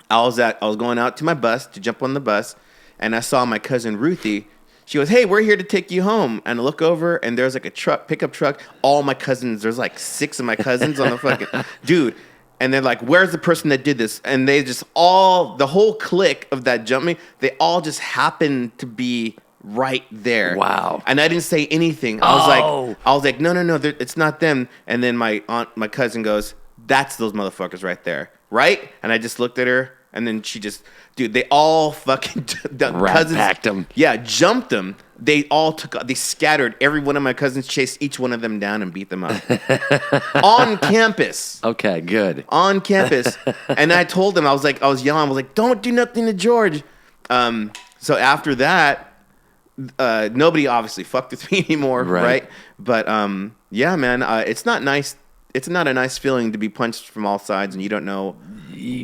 I was going out to my bus to jump on the bus, and I saw my cousin Ruthie. She goes, hey, we're here to take you home. And I look over, and there's like a pickup truck. All my cousins, there's like 6 of my cousins on the fucking dude. And they're like, where's the person that did this? And they just the whole clique of that jumping, they all just happened to be right there. Wow. And I didn't say anything. I was like, no, it's not them. And then my cousin goes, that's those motherfuckers right there. Right? And I just looked at her, and then she just, dude, they all fucking, cousins packed them. Yeah, jumped them. They all they scattered. Every one of my cousins chased each one of them down and beat them up. On campus. Okay, good. On campus. And I told them, I was yelling, don't do nothing to George. So after that, nobody obviously fucked with me anymore, right? But yeah, man, it's not nice. It's not a nice feeling to be punched from all sides and you don't know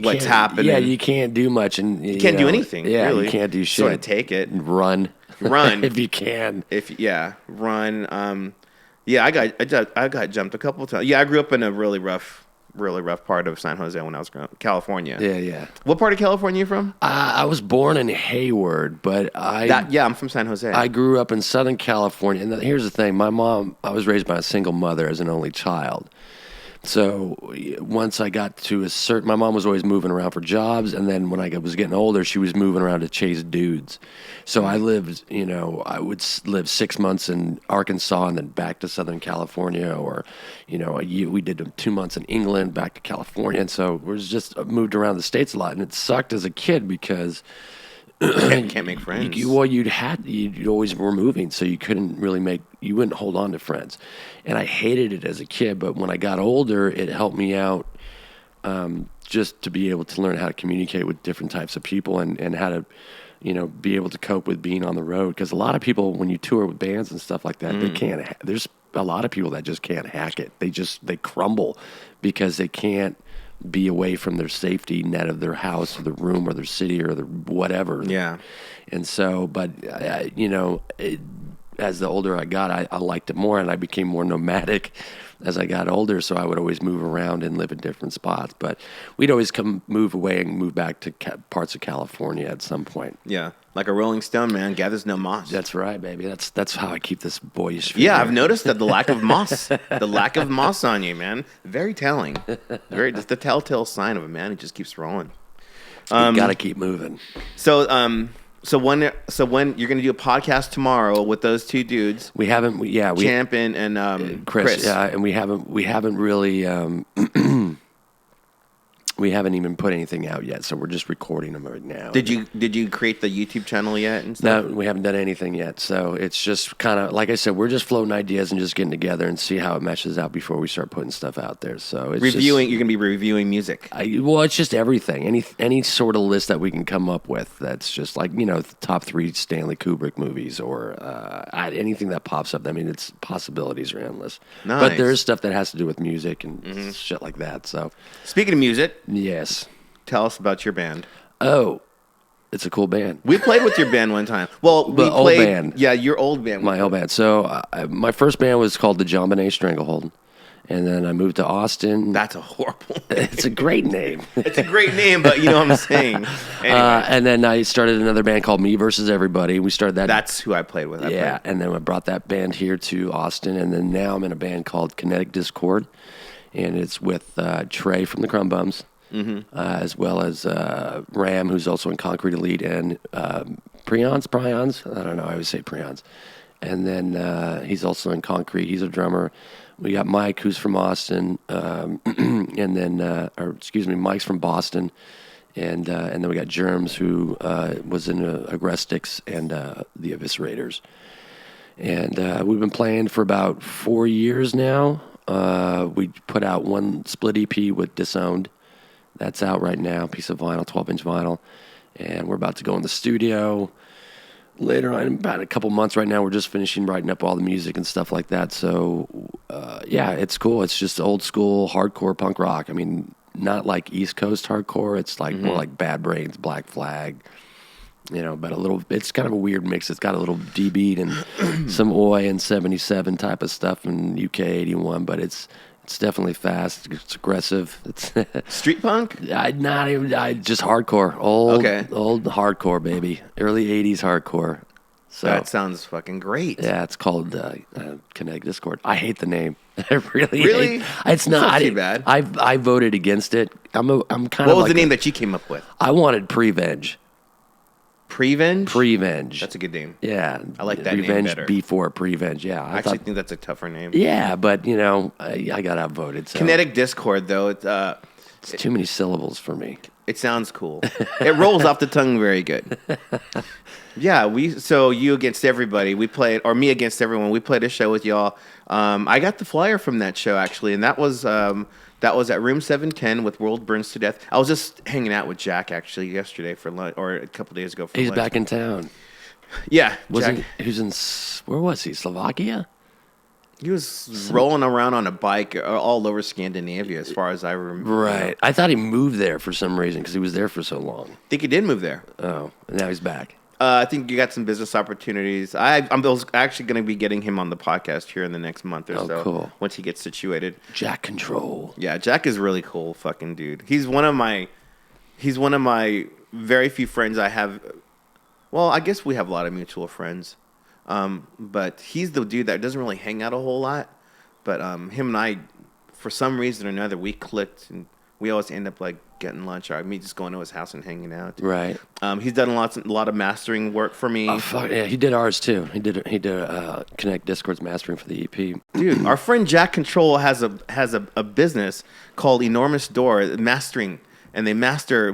what's happening. Yeah, you can't do much, and you can't do anything. Yeah, really. You can't do shit. Sort of take it and run if you can. Run. Yeah, I got jumped a couple of times. Yeah, I grew up in a really rough part of San Jose when I was growing up. California. Yeah. What part of California are you from? I was born in Hayward, but I'm from San Jose. I grew up in Southern California. And here's the thing. My mom, I was raised by a single mother as an only child. So once I got to my mom was always moving around for jobs, and then when I was getting older, she was moving around to chase dudes. So I lived, I would live 6 months in Arkansas and then back to Southern California, or, we did 2 months in England, back to California. And so we just moved around the States a lot, and it sucked as a kid because can't make friends. You'd always were moving, so you wouldn't hold on to friends. And I hated it as a kid, but when I got older, it helped me out just to be able to learn how to communicate with different types of people and how to, be able to cope with being on the road. Because a lot of people, when you tour with bands and stuff like that, they can't. There's a lot of people that just can't hack it. They crumble because they can't be away from their safety net of their house or their room or their city or their whatever. Yeah. And so, but as the older I got, I liked it more, and I became more nomadic as I got older. So I would always move around and live in different spots. But we'd always move away and move back to parts of California at some point. Yeah, like a Rolling Stone, man, gathers no moss. That's right, baby. That's how I keep this boyish figure. Yeah, I've noticed that the lack of moss on you, man, very telling. Just the telltale sign of a man who just keeps rolling. You gotta keep moving. So when you're going to do a podcast tomorrow with those two dudes? Champ and Chris. Yeah, and we haven't really we haven't even put anything out yet, so we're just recording them right now. Did you create the YouTube channel yet and stuff? No, we haven't done anything yet. So it's just kind of, like I said, we're just floating ideas and just getting together and see how it meshes out before we start putting stuff out there. So it's you're going to be reviewing music. It's just everything. Any sort of list that we can come up with that's just like, the top 3 Stanley Kubrick movies or anything that pops up. I mean, its possibilities are endless. Nice. But there is stuff that has to do with music and shit like that. So speaking of music, yes. Tell us about your band. Oh, it's a cool band. We played with your band one time. Well, we played. Old band. Yeah, your old band. My old band. So my first band was called the John Bonet Stranglehold. And then I moved to Austin. That's a horrible name. It's a great name. It's a great name, but you know what I'm saying. Anyway. And then I started another band called Me Versus Everybody. We started that. That's who I played with. And then I brought that band here to Austin. And then now I'm in a band called Kinetic Discord. And it's with Trey from the Crumb Bums, as well as Ram, who's also in Concrete Elite, and Prions. I don't know. I always say Prions. And then he's also in Concrete. He's a drummer. We got Mike, who's from Austin, and then, Mike's from Boston, and then we got Germs, who was in Agrestics and the Eviscerators. And we've been playing for about 4 years now. We put out one split EP with Disowned. That's out right now, piece of vinyl, 12-inch vinyl. And we're about to go in the studio later on, in about a couple months. Right now, we're just finishing writing up all the music and stuff like that. So, it's cool. It's just old school hardcore punk rock. I mean, not like East Coast hardcore. It's like more like Bad Brains, Black Flag, but it's kind of a weird mix. It's got a little D-beat and some Oi and 77 type of stuff and UK 81, but it's definitely fast. It's aggressive. It's street punk? Just hardcore. Old hardcore, baby. Early 80s hardcore. So that sounds fucking great. Yeah, it's called Kinetic Discord. I hate the name. I really? It's not too bad. I voted against it. I'm kind of. What was the name that you came up with? I wanted Prevenge. Prevenge? That's a good name. Yeah. I like that Revenge name better. before Prevenge, yeah. I actually think that's a tougher name. Yeah, but, I got outvoted. So. Kinetic Discord, though, it's too many syllables for me. It sounds cool. It rolls off the tongue very good. Yeah, so you against everybody. We played, or me against everyone. We played a show with y'all. I got the flyer from that show, actually, and that was at Room 710 with World Burns to Death. I was just hanging out with Jack, actually, yesterday for lunch, or a couple days ago for lunch. He's back in town. Yeah. Where was he? Slovakia? He was rolling around on a bike all over Scandinavia, as far as I remember. Right. I thought he moved there for some reason, because he was there for so long. I think he did move there. Oh, and now he's back. I think you got some business opportunities. I'm actually going to be getting him on the podcast here in the next month or so. Cool. Once he gets situated. Jack Control. Yeah, Jack is really cool, fucking dude. He's one of my very few friends I have. Well, I guess we have a lot of mutual friends. But he's the dude that doesn't really hang out a whole lot. But him and I, for some reason or another, we clicked, and we always end up like getting lunch, or me just going to his house and hanging out. Right. He's done a lot of mastering work for me. Oh, fuck yeah, he did ours too. He did Connect Discord's mastering for the EP. Dude, our friend Jack Control has a business called Enormous Door Mastering, and they master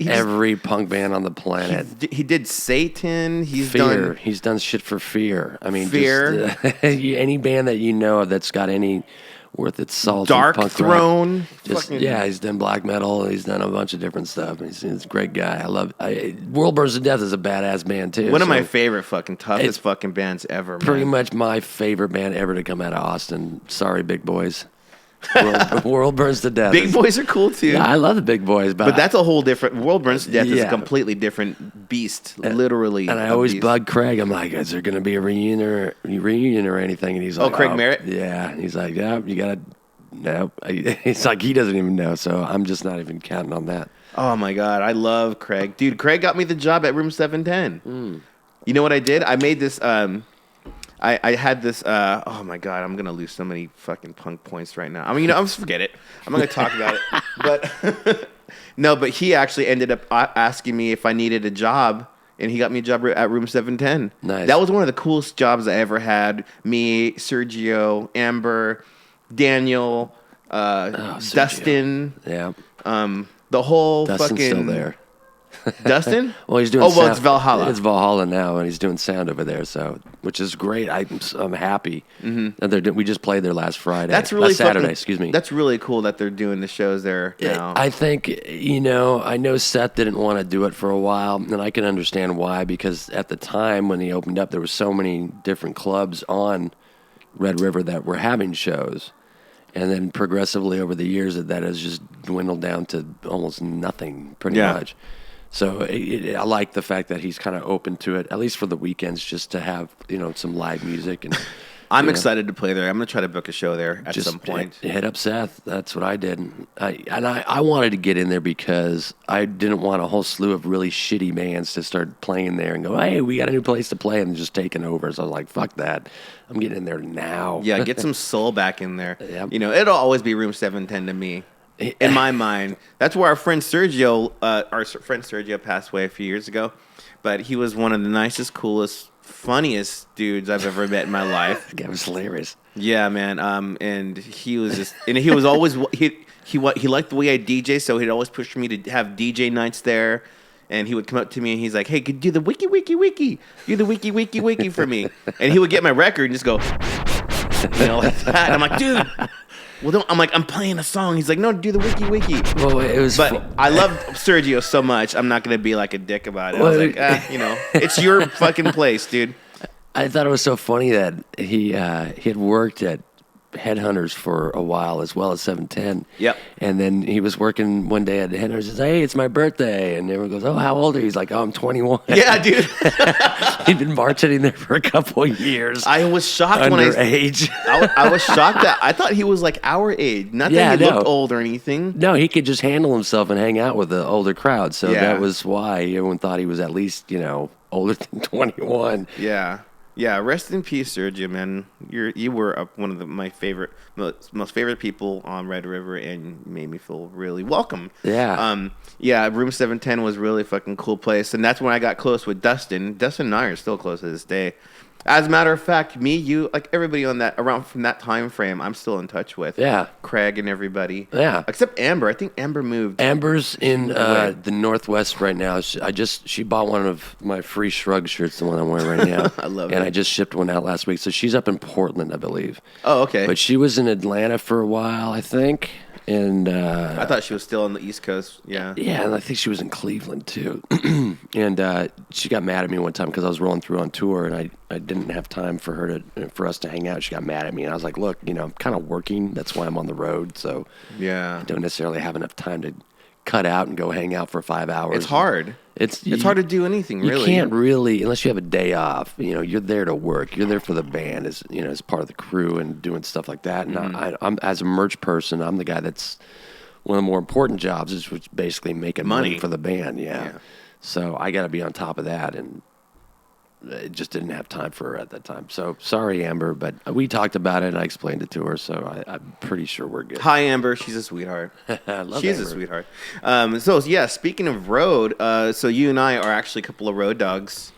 every punk band on the planet. He did Satan. He's done shit for Fear. I mean, Fear. Just, any band that you know that's got any worth its salt. Dark punk Throne. He's done black metal. He's done a bunch of different stuff. He's a great guy. World Burns to Death is a badass band too. One of my favorite toughest fucking bands ever. Man. Pretty much my favorite band ever to come out of Austin. Sorry, Big Boys. World Burns to Death. Big Boys are cool too. Yeah, I love the Big Boys, but that's a whole different. World Burns to Death is a completely different beast, literally. And I always bug Craig. I'm like, is there going to be a reunion or anything? And he's like, Craig Merritt. Yeah, and he's like, yeah, you got to. No, it's like he doesn't even know, so I'm just not even counting on that. Oh my God, I love Craig, dude. Craig got me the job at Room 710. You know what I did? I made this. I had this. Oh my God, I'm gonna lose so many fucking punk points right now. I mean, I'm just forget it. I'm not gonna talk about it. But no, but he actually ended up asking me if I needed a job. And he got me a job at Room 710. Nice. That was one of the coolest jobs I ever had. Me, Sergio, Amber, Daniel, Dustin. Yeah. The whole Dustin's fucking... still there. Dustin? Well, he's doing sound. It's Valhalla. It's Valhalla now, and he's doing sound over there, so which is great. I'm happy. And we just played there last Friday. That's really Saturday, excuse me. That's really cool that they're doing the shows there now. I think, I know Seth didn't want to do it for a while, and I can understand why, because at the time when he opened up, there were so many different clubs on Red River that were having shows. And then progressively over the years, that has just dwindled down to almost nothing, pretty much. So I like the fact that he's kind of open to it, at least for the weekends, just to have some live music. And I'm excited to play there. I'm gonna try to book a show there at some point. Hit up Seth. That's what I did. I wanted to get in there because I didn't want a whole slew of really shitty bands to start playing there and go, hey, we got a new place to play, and just taking over. So I was like, fuck that. I'm getting in there now. Yeah, get some soul back in there. Yep. It'll always be Room 710 to me. In my mind, that's where our friend Sergio passed away a few years ago, but he was one of the nicest, coolest, funniest dudes I've ever met in my life. That guy was hilarious. Yeah, man. And he was he was always he liked the way I DJ, so he'd always push me to have DJ nights there. And he would come up to me and he's like, "Hey, could you do the wiki wiki wiki? Do the wiki wiki wiki for me?" And he would get my record and just go, like that. And I'm like, dude. Well, I'm playing a song. He's like, no, do the wiki wiki. Well, it was. But I love Sergio so much. I'm not gonna be like a dick about it. I was like, it's your fucking place, dude. I thought it was so funny that he had worked at Headhunters for a while as well as 710. Yep. And then he was working one day at Headhunters. He says, "Hey, it's my birthday," and everyone goes, "Oh, how old are you?" He's like, "Oh, I'm 21." Yeah, dude. He'd been bartending there for a couple of years. I was shocked when I was shocked that I thought he was like our age. Not that he looked old or anything. No, he could just handle himself and hang out with the older crowd. So that was why everyone thought he was at least older than 21. Yeah. Yeah, rest in peace, Sergio, man. You were one of my favorite, most favorite people on Red River, and made me feel really welcome. Yeah. Room 710 was really fucking cool place, and that's when I got close with Dustin. Dustin and I are still close to this day. As a matter of fact, me, you, like everybody on that around from that time frame, I'm still in touch with. Yeah. Craig and everybody. Yeah. Except Amber. I think Amber moved. Amber's in the Northwest right now. She bought one of my free Shrug shirts, the one I'm wearing right now. I love it. And I just shipped one out last week. So she's up in Portland, I believe. Oh, okay. But she was in Atlanta for a while, I think. And I thought she was still on the East Coast. Yeah. Yeah, and I think she was in Cleveland too. And she got mad at me one time because I was rolling through on tour, and I didn't have time for us to hang out. She got mad at me, and I was like, "Look, I'm kind of working. That's why I'm on the road. So I don't necessarily have enough time to cut out and go hang out for 5 hours. It's hard. It's hard to do anything, really. You can't really, unless you have a day off. You're there to work. You're there for the band as as part of the crew and doing stuff like that. And I'm as a merch person, I'm the guy that's one of the more important jobs is basically making money for the band. Yeah. So I got to be on top of that, and I just didn't have time for her at that time. So sorry, Amber, but we talked about it and I explained it to her, so I'm pretty sure we're good. Hi, Amber. She's a sweetheart. I love She's Amber. a sweetheart. Speaking of road, so you and I are actually a couple of road dogs.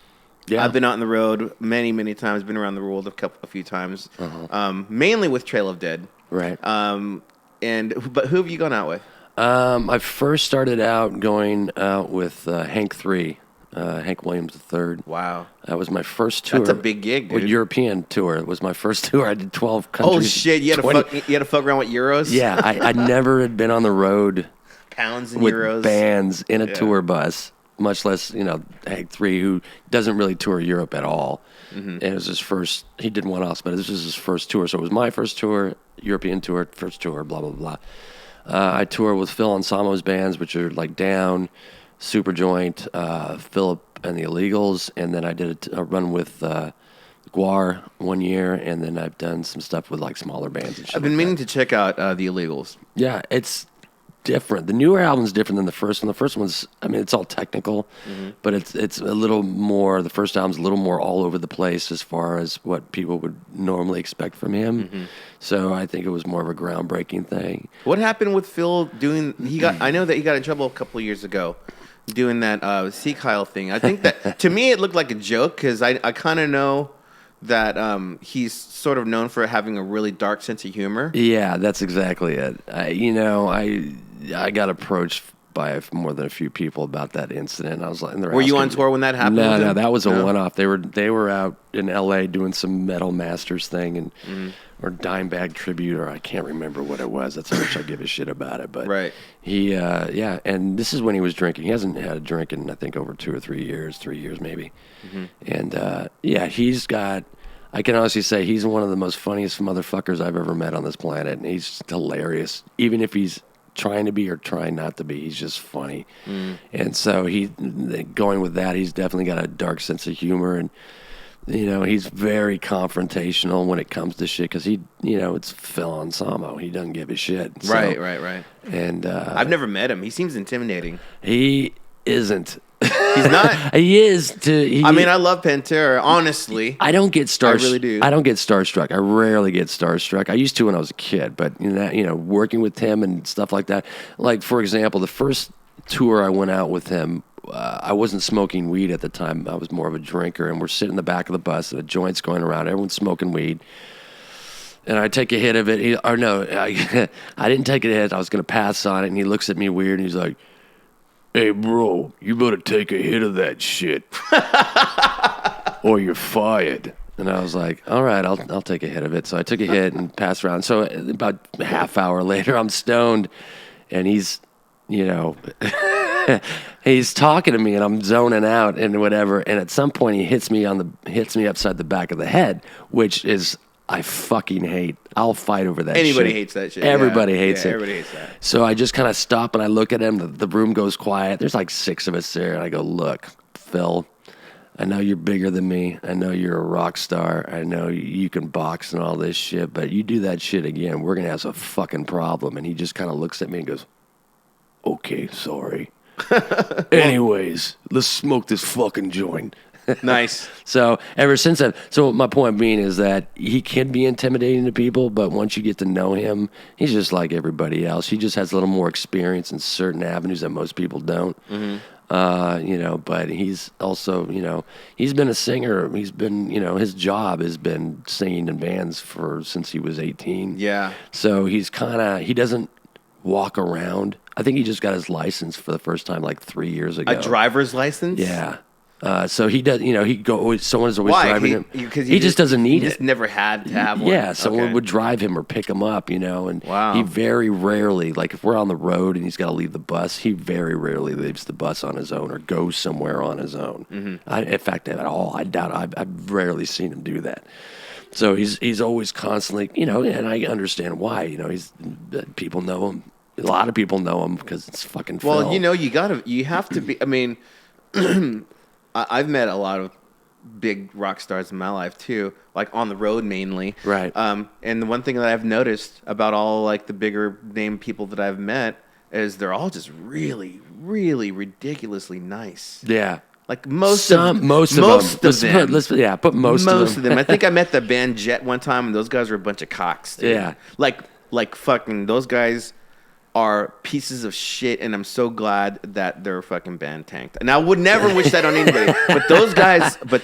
Yeah. I've been out on the road many, many times, been around the world a few times, mainly with Trail of Dead. Right. But who have you gone out with? I first started out going out with Hank Williams III. Wow. That was my first tour. That's a big gig, dude. European tour. It was my first tour. I did 12 countries. Oh, shit. You had to fuck around with euros? Yeah, I never had been on the road pounds and with euros. bands in a tour bus, much less, Hank III, who doesn't really tour Europe at all. Mm-hmm. And it was his first, he did one else, but this was his first tour. So it was my first tour, European tour, first tour, blah, blah, blah. I tour with Phil Anselmo's bands, which are like Down, Superjoint, Philip and the Illegals, and then I did a run with Guar 1 year, and then I've done some stuff with like smaller bands. And shit I've been meaning to check out the Illegals. Yeah, it's different. The newer album's different than the first one. The first one's, it's all technical, but it's a little more. The first album's a little more all over the place as far as what people would normally expect from him. Mm-hmm. So I think it was more of a groundbreaking thing. What happened with Phil doing? I know that he got in trouble a couple of years ago doing that Seek Heil thing. I think that to me it looked like a joke because I kind of know that he's sort of known for having a really dark sense of humor. Yeah, that's exactly it. I got approached by more than a few people about that incident. I was like, were you on tour when that happened? No, that was a one-off. They were out in L.A. doing some Metal Masters thing or Dimebag tribute, or I can't remember what it was. That's how much I give a shit about it. But right. He, and this is when he was drinking. He hasn't had a drink in I think over 2 or 3 years, 3 years maybe. Mm-hmm. And he's got. I can honestly say he's one of the most funniest motherfuckers I've ever met on this planet, and he's hilarious. Even if he's trying to be or trying not to be, he's just funny. And so going with that, he's definitely got a dark sense of humor, and he's very confrontational when it comes to shit because it's Phil Anselmo. He doesn't give a shit. So, right. And I've never met him. He seems intimidating. He isn't. He's not. He is. I love Pantera. Honestly, I don't get starstruck. I really do. I don't get starstruck. I rarely get starstruck. I used to when I was a kid, but working with him and stuff like that. Like for example, the first tour I went out with him, I wasn't smoking weed at the time. I was more of a drinker, and we're sitting in the back of the bus, and a joint's going around. Everyone's smoking weed. And I take a hit of it. I didn't take a hit. I was going to pass on it, and he looks at me weird, and he's like, "Hey, bro, you better take a hit of that shit, or you're fired." And I was like, "All right, I'll take a hit of it." So I took a hit and passed around. So about a half hour later, I'm stoned, and he's, he's talking to me, and I'm zoning out and whatever. And at some point, he hits me upside the back of the head, which is. I fucking hate. I'll fight over that shit. Anybody hates that shit. Everybody hates it. Everybody hates that. So I just kind of stop and I look at him. The room goes quiet. There's like 6 of us there. And I go, "Look, Phil, I know you're bigger than me. I know you're a rock star. I know you can box and all this shit. But you do that shit again, we're going to have a fucking problem." And he just kind of looks at me and goes, "Okay, sorry. Anyways, let's smoke this fucking joint." Nice. So ever since then, so my point being is that he can be intimidating to people, but once you get to know him, he's just like everybody else. He just has a little more experience in certain avenues that most people don't. Mm-hmm. But he's also, he's been a singer. He's been, his job has been singing in bands since he was 18. Yeah. So he doesn't walk around. I think he just got his license for the first time like 3 years ago. A driver's license? Yeah. So he does, someone's always Why? driving him. Because he just doesn't need it. Just never had to have one. Yeah, someone would drive him or pick him up, and wow. He very rarely, like if we're on the road and he's got to leave the bus, he very rarely leaves the bus on his own or goes somewhere on his own. Mm-hmm. In fact, at all, I doubt I've rarely seen him do that. So he's always constantly, and I understand why. People know him. A lot of people know him because it's fucking Phil. Well, you have to be. I mean. I've met a lot of big rock stars in my life too, like on the road mainly. Right. And the one thing that I've noticed about all like the bigger name people that I've met is they're all just really, really ridiculously nice. Yeah. Like most of them. Put most of them. I think I met the band Jet one time, and those guys were a bunch of cocks. Dude. Yeah. Like fucking those guys. are pieces of shit, and I'm so glad that their fucking band tanked. And I would never wish that on anybody. But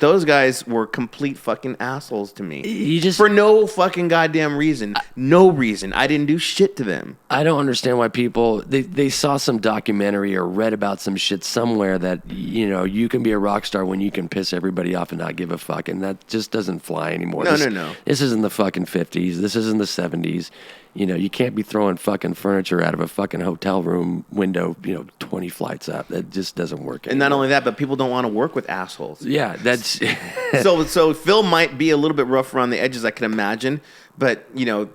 those guys were complete fucking assholes to me. For no fucking goddamn reason. No reason. I didn't do shit to them. I don't understand why people they saw some documentary or read about some shit somewhere that, you know, you can be a rock star when you can piss everybody off and not give a fuck, and that just doesn't fly anymore. No. This isn't the fucking 50s. This isn't the 70s. You know, you can't be throwing fucking furniture out of a fucking hotel room window, 20 flights up. That just doesn't work anymore. And not only that, but people don't want to work with assholes. Yeah, that's... So Phil might be a little bit rough around the edges, I can imagine. But,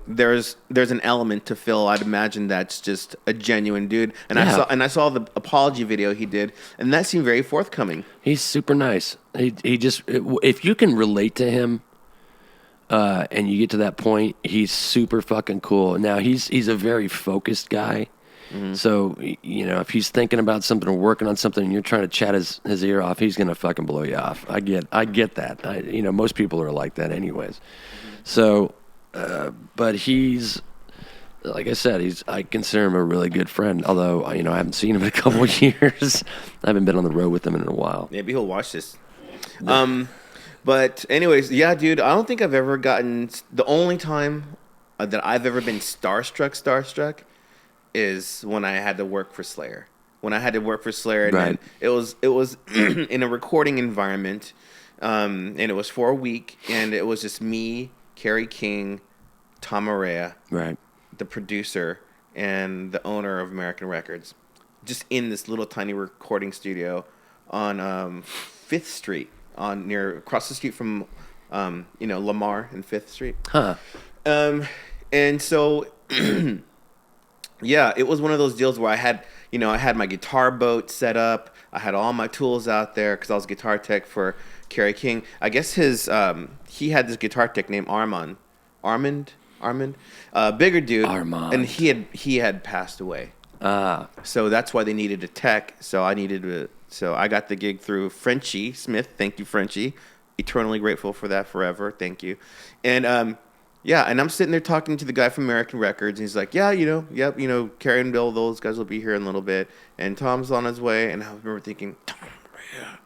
there's an element to Phil, I'd imagine, that's just a genuine dude. And I saw the apology video he did, and that seemed very forthcoming. He's super nice. He just... If you can relate to him... and you get to that point, he's super fucking cool. Now, he's a very focused guy. Mm-hmm. So, if he's thinking about something or working on something and you're trying to chat his ear off, he's going to fucking blow you off. I get that. Most people are like that anyways. Mm-hmm. So, but he's, like I said, I consider him a really good friend. Although, I haven't seen him in a couple of years. I haven't been on the road with him in a while. Maybe he'll watch this. But anyways, yeah, dude, I don't think I've ever gotten... The only time that I've ever been starstruck is when I had to work for Slayer. When I had to work for Slayer, and right. It was in a recording environment, and it was for a week, and it was just me, Kerry King, Tom Araya, right, the producer, and the owner of American Records, just in this little tiny recording studio on 5th Street. Across the street from, Lamar and 5th Street. Huh. And so, yeah, it was one of those deals where I had my guitar boat set up. I had all my tools out there because I was guitar tech for Kerry King. I guess he had this guitar tech named Armand, bigger dude. Armand. And he had passed away. So that's why they needed a tech. So I got the gig through Frenchie Smith. Thank you, Frenchie. Eternally grateful for that forever. Thank you. And and I'm sitting there talking to the guy from American Records, and he's like, yeah, Kerry and Bill, those guys will be here in a little bit, and Tom's on his way. And I remember thinking, Tom Maria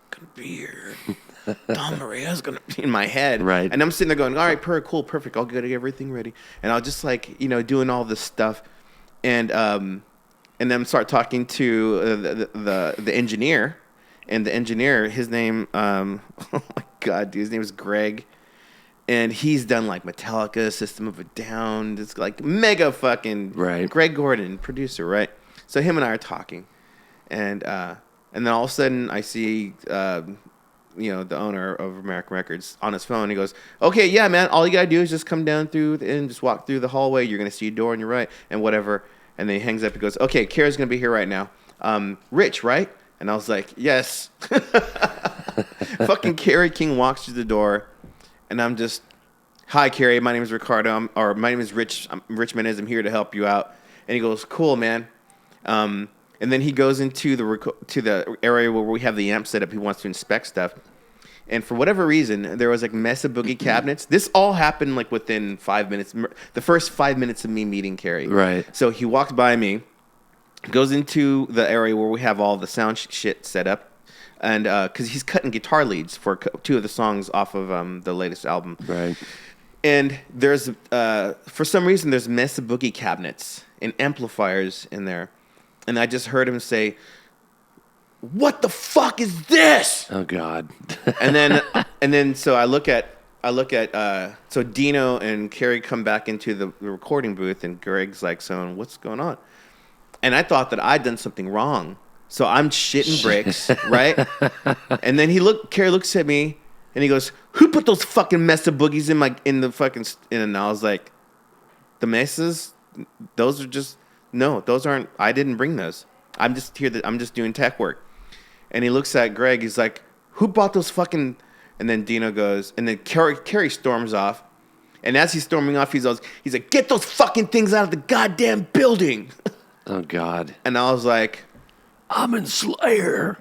gonna be here. Tom Maria's gonna be in my head. Right. And I'm sitting there going, all right, cool, perfect. I'll get everything ready. And I'll just doing all this stuff. And then start talking to the engineer, and the engineer, his name, oh my God, dude, his name is Greg, and he's done like Metallica, System of a Down, it's like mega fucking right. Greg Gordon, producer, right? So him and I are talking, and then all of a sudden I see the owner of American Records on his phone. He goes, okay, yeah, man, all you gotta do is just come down through and just walk through the hallway. You're gonna see a door on your right and whatever. And then he hangs up and goes, okay, Kara's going to be here right now. Rich, right? And I was like, yes. Fucking Kerry King walks through the door, and I'm just, hi, Kerry, my name is Ricardo, my name is Rich. I'm Rich Menez. I'm here to help you out. And he goes, cool, man. And then he goes into the area where we have the amp set up. He wants to inspect stuff. And for whatever reason, there was like Mesa Boogie cabinets. This all happened like within 5 minutes. The first 5 minutes of me meeting Kerry. Right. So he walks by me, goes into the area where we have all the sound shit set up, and because he's cutting guitar leads for 2 of the songs off of the latest album. Right. And there's for some reason there's Mesa Boogie cabinets and amplifiers in there, and I just heard him say, what the fuck is this? Oh God. and then so I look at so Dino and Kerry come back into the recording booth, and Greg's like, so what's going on? And I thought that I'd done something wrong. So I'm shitting bricks, right? And then Kerry looks at me and he goes, who put those fucking Mesa Boogies in the fucking, and I was like, the Mesas, those are just, no, those aren't, I didn't bring those. I'm just here, I'm just doing tech work. And he looks at Greg. He's like, who bought those fucking... And then Dino goes... And then Kerry storms off. And as he's storming off, he's like, get those fucking things out of the goddamn building. Oh, God. And I was like... I'm in Slayer.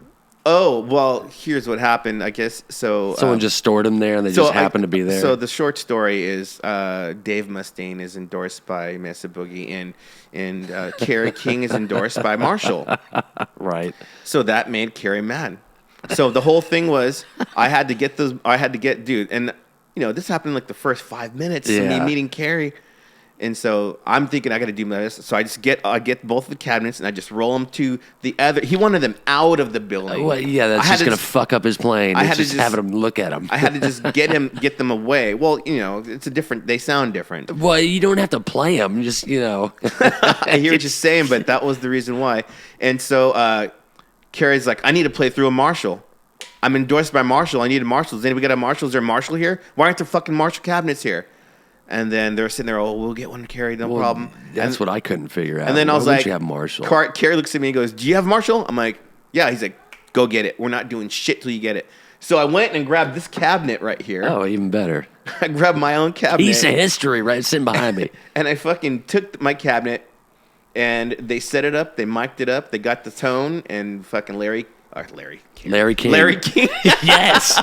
Oh, well, here's what happened, I guess. So Someone just stored them there, and they just happened to be there. So the short story is Dave Mustaine is endorsed by Mesa Boogie, and Kerry King is endorsed by Marshall. Right. So that made Kerry mad. So the whole thing was I had to get, dude, and, this happened in like the first 5 minutes of me meeting Kerry. And so I'm thinking I got to do this. So I get both of the cabinets and I just roll them to the other. He wanted them out of the building. Well, yeah, that's just going to fuck up his plane. I had to just having him look at them. I had to just get them away. Well, it's a different. They sound different. Well, you don't have to play them. Just I hear what you're saying, but that was the reason why. And so Kerry's like, I need to play through a Marshall. I'm endorsed by Marshall. I need a Marshall. Does anybody got a Marshall? Is there a Marshall here? Why aren't there fucking Marshall cabinets here? And then they're sitting there, we'll get one to Kerry, no problem. That's what I couldn't figure out. And then I was like, you have Marshall? Kerry looks at me and goes, do you have Marshall? I'm like, yeah. He's like, go get it. We're not doing shit till you get it. So I went and grabbed this cabinet right here. Oh, even better. I grabbed my own cabinet. Piece of history right sitting behind me. And I fucking took my cabinet and they set it up. They mic'd it up. They got the tone and fucking Larry King. Larry King. Yes.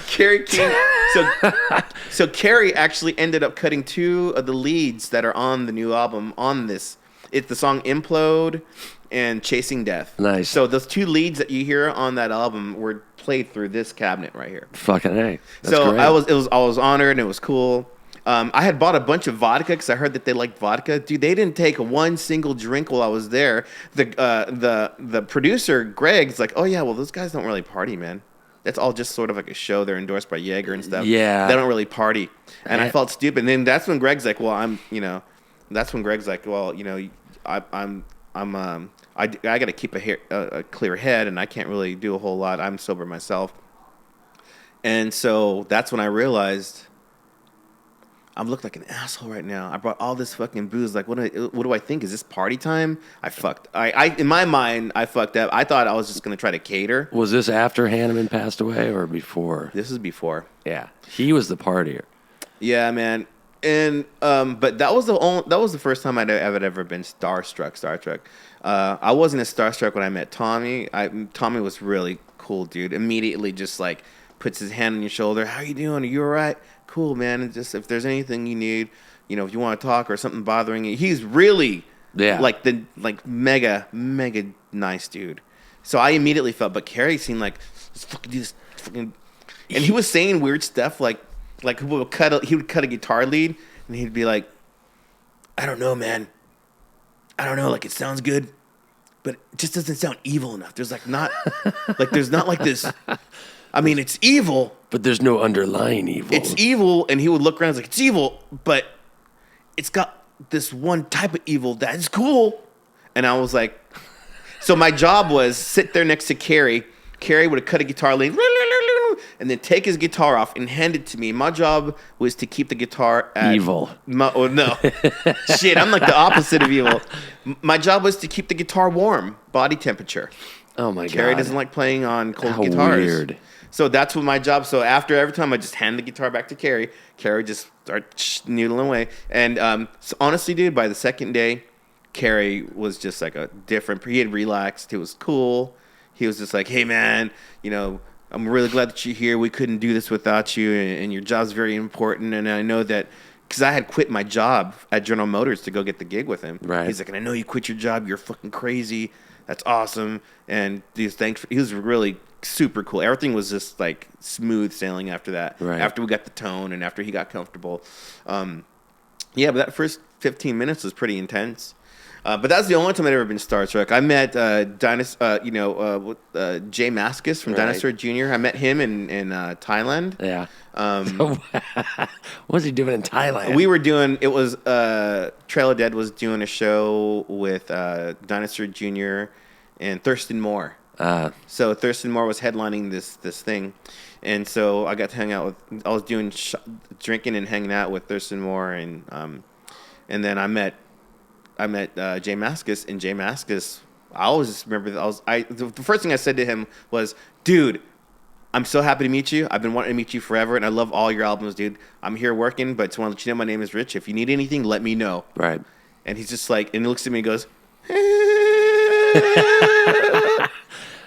Kerry King. So Kerry actually ended up cutting 2 of the leads that are on the new album on this. It's the song Implode and Chasing Death. Nice. So those 2 leads that you hear on that album were played through this cabinet right here. Fucking A. That's so great. I was honored and it was cool. I had bought a bunch of vodka because I heard that they liked vodka. Dude, they didn't take one single drink while I was there. The producer, Greg's like, oh, yeah, well, those guys don't really party, man. That's all just sort of like a show. They're endorsed by Jaeger and stuff. Yeah. They don't really party. And I felt stupid. And then that's when Greg's like, well, I got to keep a clear head and I can't really do a whole lot. I'm sober myself. And so that's when I realized I'm looking like an asshole right now. I brought all this fucking booze. Like, what do I think? Is this party time? I fucked. In my mind, I fucked up. I thought I was just gonna try to cater. Was this after Hanneman passed away or before? This is before. Yeah, he was the partier. Yeah, man. And but that was the first time I'd ever been starstruck. I wasn't as starstruck when I met Tommy. Tommy was really cool, dude. Immediately, just like puts his hand on your shoulder. How you doing? Are you all right? Cool, man. And just if there's anything you need, if you want to talk or something bothering you, he's really mega nice dude. So I immediately felt, but Kerry seemed like, let's fucking do this, fucking, and he was saying weird stuff like he would cut a guitar lead and he'd be like, I don't know, man. I don't know, like it sounds good, but it just doesn't sound evil enough. There's there's not like this. I mean, it's evil. But there's no underlying evil. It's evil, and he would look around and like, it's evil, but it's got this one type of evil that is cool. And I was like, so my job was sit there next to Kerry. Kerry would have cut a guitar lead, and then take his guitar off and hand it to me. My job was to keep the guitar at... Evil. No. Shit, I'm like the opposite of evil. My job was to keep the guitar warm, body temperature. Oh, my God. Kerry doesn't like playing on cold How guitars. Weird. So that's what my job. So every time I just hand the guitar back to Kerry, Kerry just starts noodling away. And so honestly, dude, by the second day, Kerry was just like a different. He had relaxed. He was cool. He was just like, hey man, I'm really glad that you're here. We couldn't do this without you, and your job's very important. And I know that because I had quit my job at General Motors to go get the gig with him. Right. He's like, and I know you quit your job. You're fucking crazy. That's awesome. And dude, thanks. He was really super cool. Everything was just like smooth sailing after that. Right. After we got the tone and after he got comfortable. But that first 15 minutes was pretty intense. But that's the only time I'd ever been starstruck. I met Jay Mascis from Dinosaur Jr. I met him in Thailand. Yeah. What was he doing in Thailand? We were doing, it was, Trail of Dead was doing a show with Dinosaur Jr. and Thurston Moore. So Thurston Moore was headlining this thing. And so I got to hang out with, I was doing drinking and hanging out with Thurston Moore. And then I met Jay Mascis, and Jay Mascis, I always just remember that the first thing I said to him was, dude, I'm so happy to meet you. I've been wanting to meet you forever, and I love all your albums, dude. I'm here working, but just want to let you know my name is Rich. If you need anything, let me know. Right. And he's just like, and he looks at me and goes,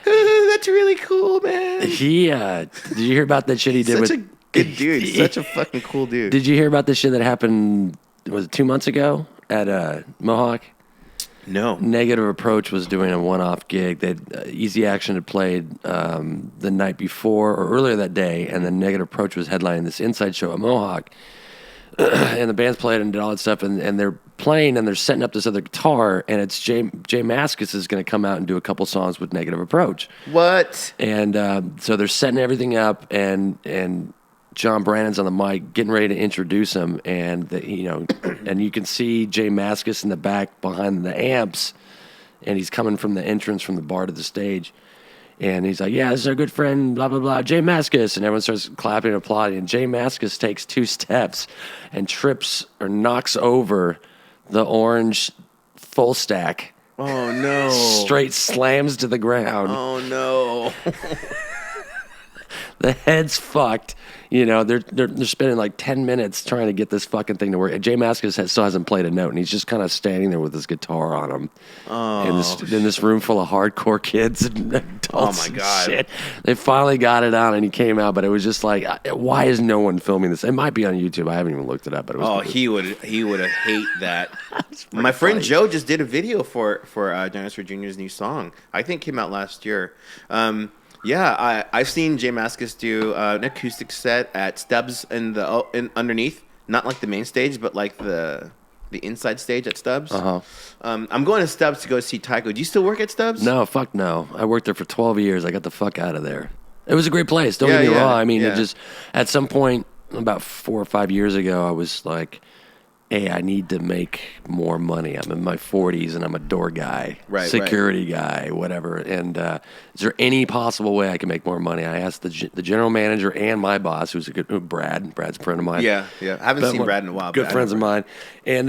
that That's really cool, man. Did you hear about that shit he did Such a good dude. Such a fucking cool dude. Did you hear about the shit that happened, was it 2 months ago at Mohawk? No. Negative Approach was doing a one-off gig that Easy Action had played the night before or earlier that day, and then Negative Approach was headlining this inside show at Mohawk. And the band's played and did all that stuff, and they're playing and they're setting up this other guitar, and it's Jay Mascis is going to come out and do a couple songs with Negative Approach. What? And so they're setting everything up, and John Brannon's on the mic, getting ready to introduce him, and and you can see Jay Mascis in the back behind the amps, and he's coming from the entrance from the bar to the stage. And he's like, yeah, this is our good friend, blah, blah, blah, Jay Mascis. And everyone starts clapping and applauding. And Jay Mascis takes 2 steps and trips or knocks over the orange full stack. Oh, no. Straight slams to the ground. Oh, no. The head's fucked. They're spending like 10 minutes trying to get this fucking thing to work. And Jay Mascis still hasn't played a note, and he's just kind of standing there with his guitar on him. Oh, in this room full of hardcore kids and adults. Oh my God. And shit. They finally got it on, and he came out, but it was just like, why is no one filming this? It might be on YouTube. I haven't even looked it up, but it was. He would have hate that. My funny. friend Joe just did a video for Dinosaur Jr.'s new song. I think it came out last year. Yeah, I've seen Jay Mascis do an acoustic set at Stubbs in underneath, not like the main stage, but like the inside stage at Stubbs. Uh-huh. I'm going to Stubbs to go see Tycho. Do you still work at Stubbs? No, fuck no. I worked there for 12 years. I got the fuck out of there. It was a great place. Don't get me wrong. I mean, it just at some point about 4 or 5 years ago, I was like, hey, I need to make more money. I'm in my 40s and I'm a door guy, security guy, whatever. And is there any possible way I can make more money? I asked the general manager and my boss, who's Brad's a friend of mine. Yeah. I haven't seen Brad in a while. Good friends of mine. And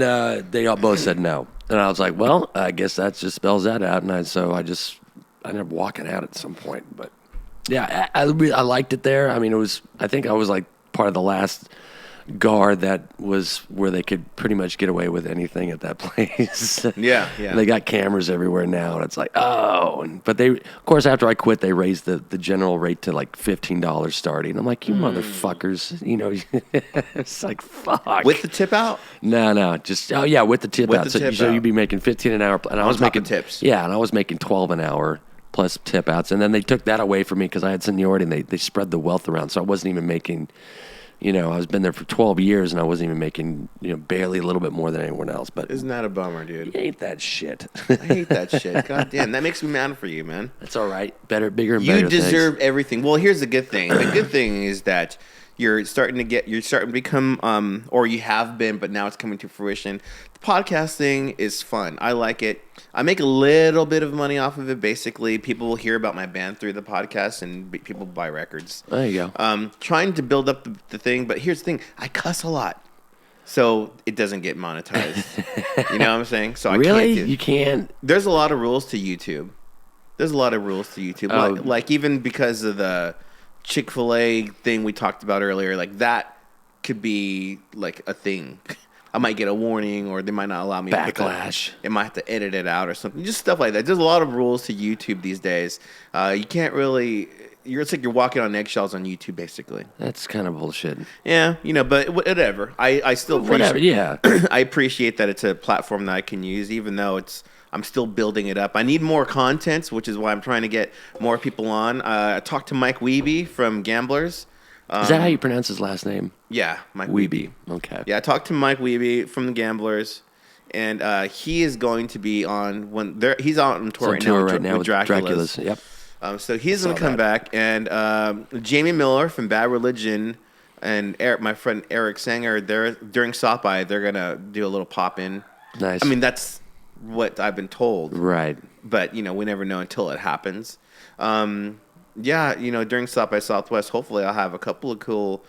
they all both said no. And I was like, well, I guess that just spells that out. And so I ended up walking out at some point. But yeah, I liked it there. I mean, I think I was like part of the last guard that was where they could pretty much get away with anything at that place. Yeah. They got cameras everywhere now, and it's like, but they, of course, after I quit, they raised the general rate to like $15 starting. I'm like, you motherfuckers, it's like, fuck. With the tip out? No, just with the tip out. So you'd be making $15 an hour, and I was making tips. Yeah, and I was making $12 an hour plus tip outs, and then they took that away from me because I had seniority, and they spread the wealth around, so I wasn't even making. I was been there for 12 years, and I wasn't even making, barely a little bit more than anyone else. But isn't that a bummer, dude? I hate that shit. I hate that shit. God damn, that makes me mad for you, man. That's all right. Better, bigger, and better. You deserve everything. Well, here's the good thing. The good thing is that you're starting to become, or you have been, but now it's coming to fruition. The podcasting is fun. I like it. I make a little bit of money off of it. Basically, people will hear about my band through the podcast, and people buy records. There you go. Trying to build up the thing, but here's the thing: I cuss a lot, so it doesn't get monetized. You know what I'm saying? So really, I can't you can't. There's a lot of rules to YouTube. Like even because of the Chick-fil-A thing we talked about earlier, like that could be like a thing. I might get a warning, or they might not allow me backlash. I might have to edit it out or something. Just stuff like that. There's a lot of rules to YouTube these days. You can't really. It's like you're walking on eggshells on YouTube, basically. That's kind of bullshit. Yeah, but whatever. I still appreciate. Yeah. I appreciate that it's a platform that I can use, even though I'm still building it up. I need more content, which is why I'm trying to get more people on. I talked to Mike Wiebe from Gamblers. Is that how you pronounce his last name? Yeah, Mike Wiebe. Okay. Yeah, I talked to Mike Wiebe from the Gamblers, and he is going to be on he's on tour right now with Dracula's. Yep. So he's going to come back, and Jamie Miller from Bad Religion and my friend Eric Sanger, during South by, they're going to do a little pop in. Nice. I mean, that's what I've been told. Right. But, we never know until it happens. During South by Southwest, hopefully I'll have a couple of cool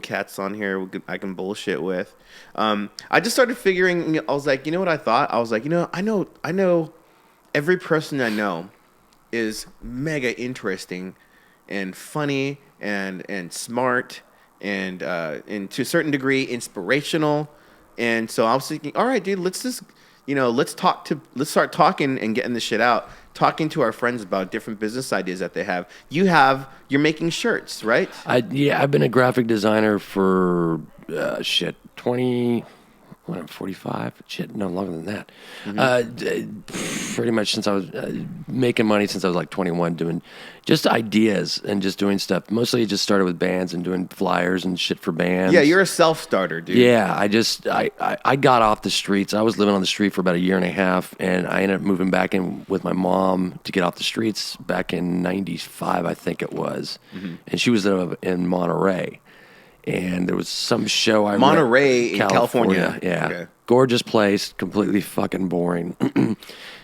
cats on here I can bullshit with. I just started figuring, I was like, you know what I thought? I was like, I know every person I know is mega interesting and funny and smart and to a certain degree inspirational. And so I was thinking, all right, dude, let's just, let's start talking and getting this shit out. Talking to our friends about different business ideas that they have. You're making shirts, right? I've been a graphic designer for 45? Shit, no, longer than that. Pretty much since I was making money since I was like 21, doing just ideas and just doing stuff. Mostly it just started with bands and doing flyers and shit for bands. Yeah, you're a self-starter, dude. Yeah, I got off the streets. I was living on the street for about a year and a half, and I ended up moving back in with my mom to get off the streets back in 95, I think it was. And she was in Monterey. And there was some show Monterey in California. Yeah. Okay. Gorgeous place, completely fucking boring.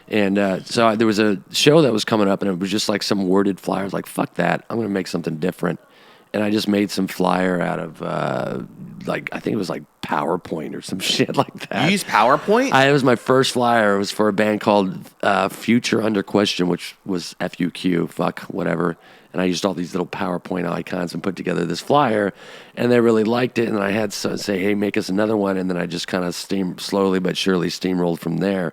And so there was a show that was coming up, and it was just like some worded flyers. Like, fuck that. I'm going to make something different. And I just made some flyer out of, I think it was like PowerPoint or some shit like that. You used PowerPoint? It was my first flyer. It was for a band called Future Under Question, which was FUQ, fuck, whatever. And I used all these little PowerPoint icons and put together this flyer, and they really liked it. And then I had to say, hey, make us another one. And then I just kind of slowly but surely steamrolled from there.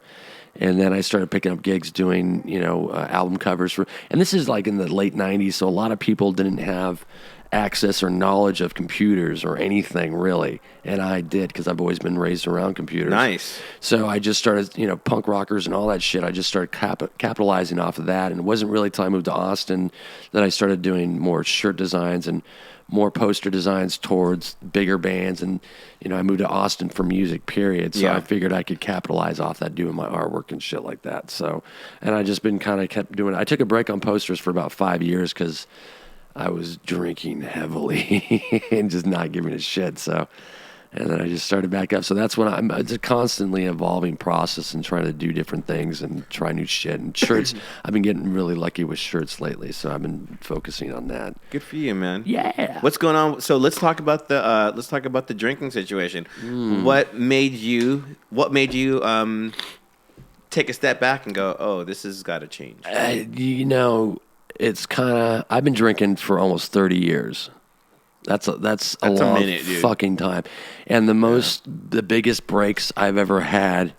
And then I started picking up gigs doing, album covers and this is like in the late 90s. So a lot of people didn't have access or knowledge of computers or anything really. And I did, because I've always been raised around computers. Nice. So I just started, punk rockers and all that shit. I just started capitalizing off of that. And it wasn't really until I moved to Austin that I started doing more shirt designs and more poster designs towards bigger bands. And, I moved to Austin for music, period. So I figured I could capitalize off that doing my artwork and shit like that. So, and I just been kind of kept doing it. I took a break on posters for about 5 years because I was drinking heavily and just not giving a shit. So, and then I just started back up. So that's when it's a constantly evolving process and trying to do different things and try new shit. And shirts, I've been getting really lucky with shirts lately. So I've been focusing on that. Good for you, man. Yeah. What's going on? So let's talk about the drinking situation. What made you take a step back and go, oh, this has got to change? It's kind of, I've been drinking for almost 30 years. That's a long minute, dude. Fucking time. And the biggest breaks I've ever had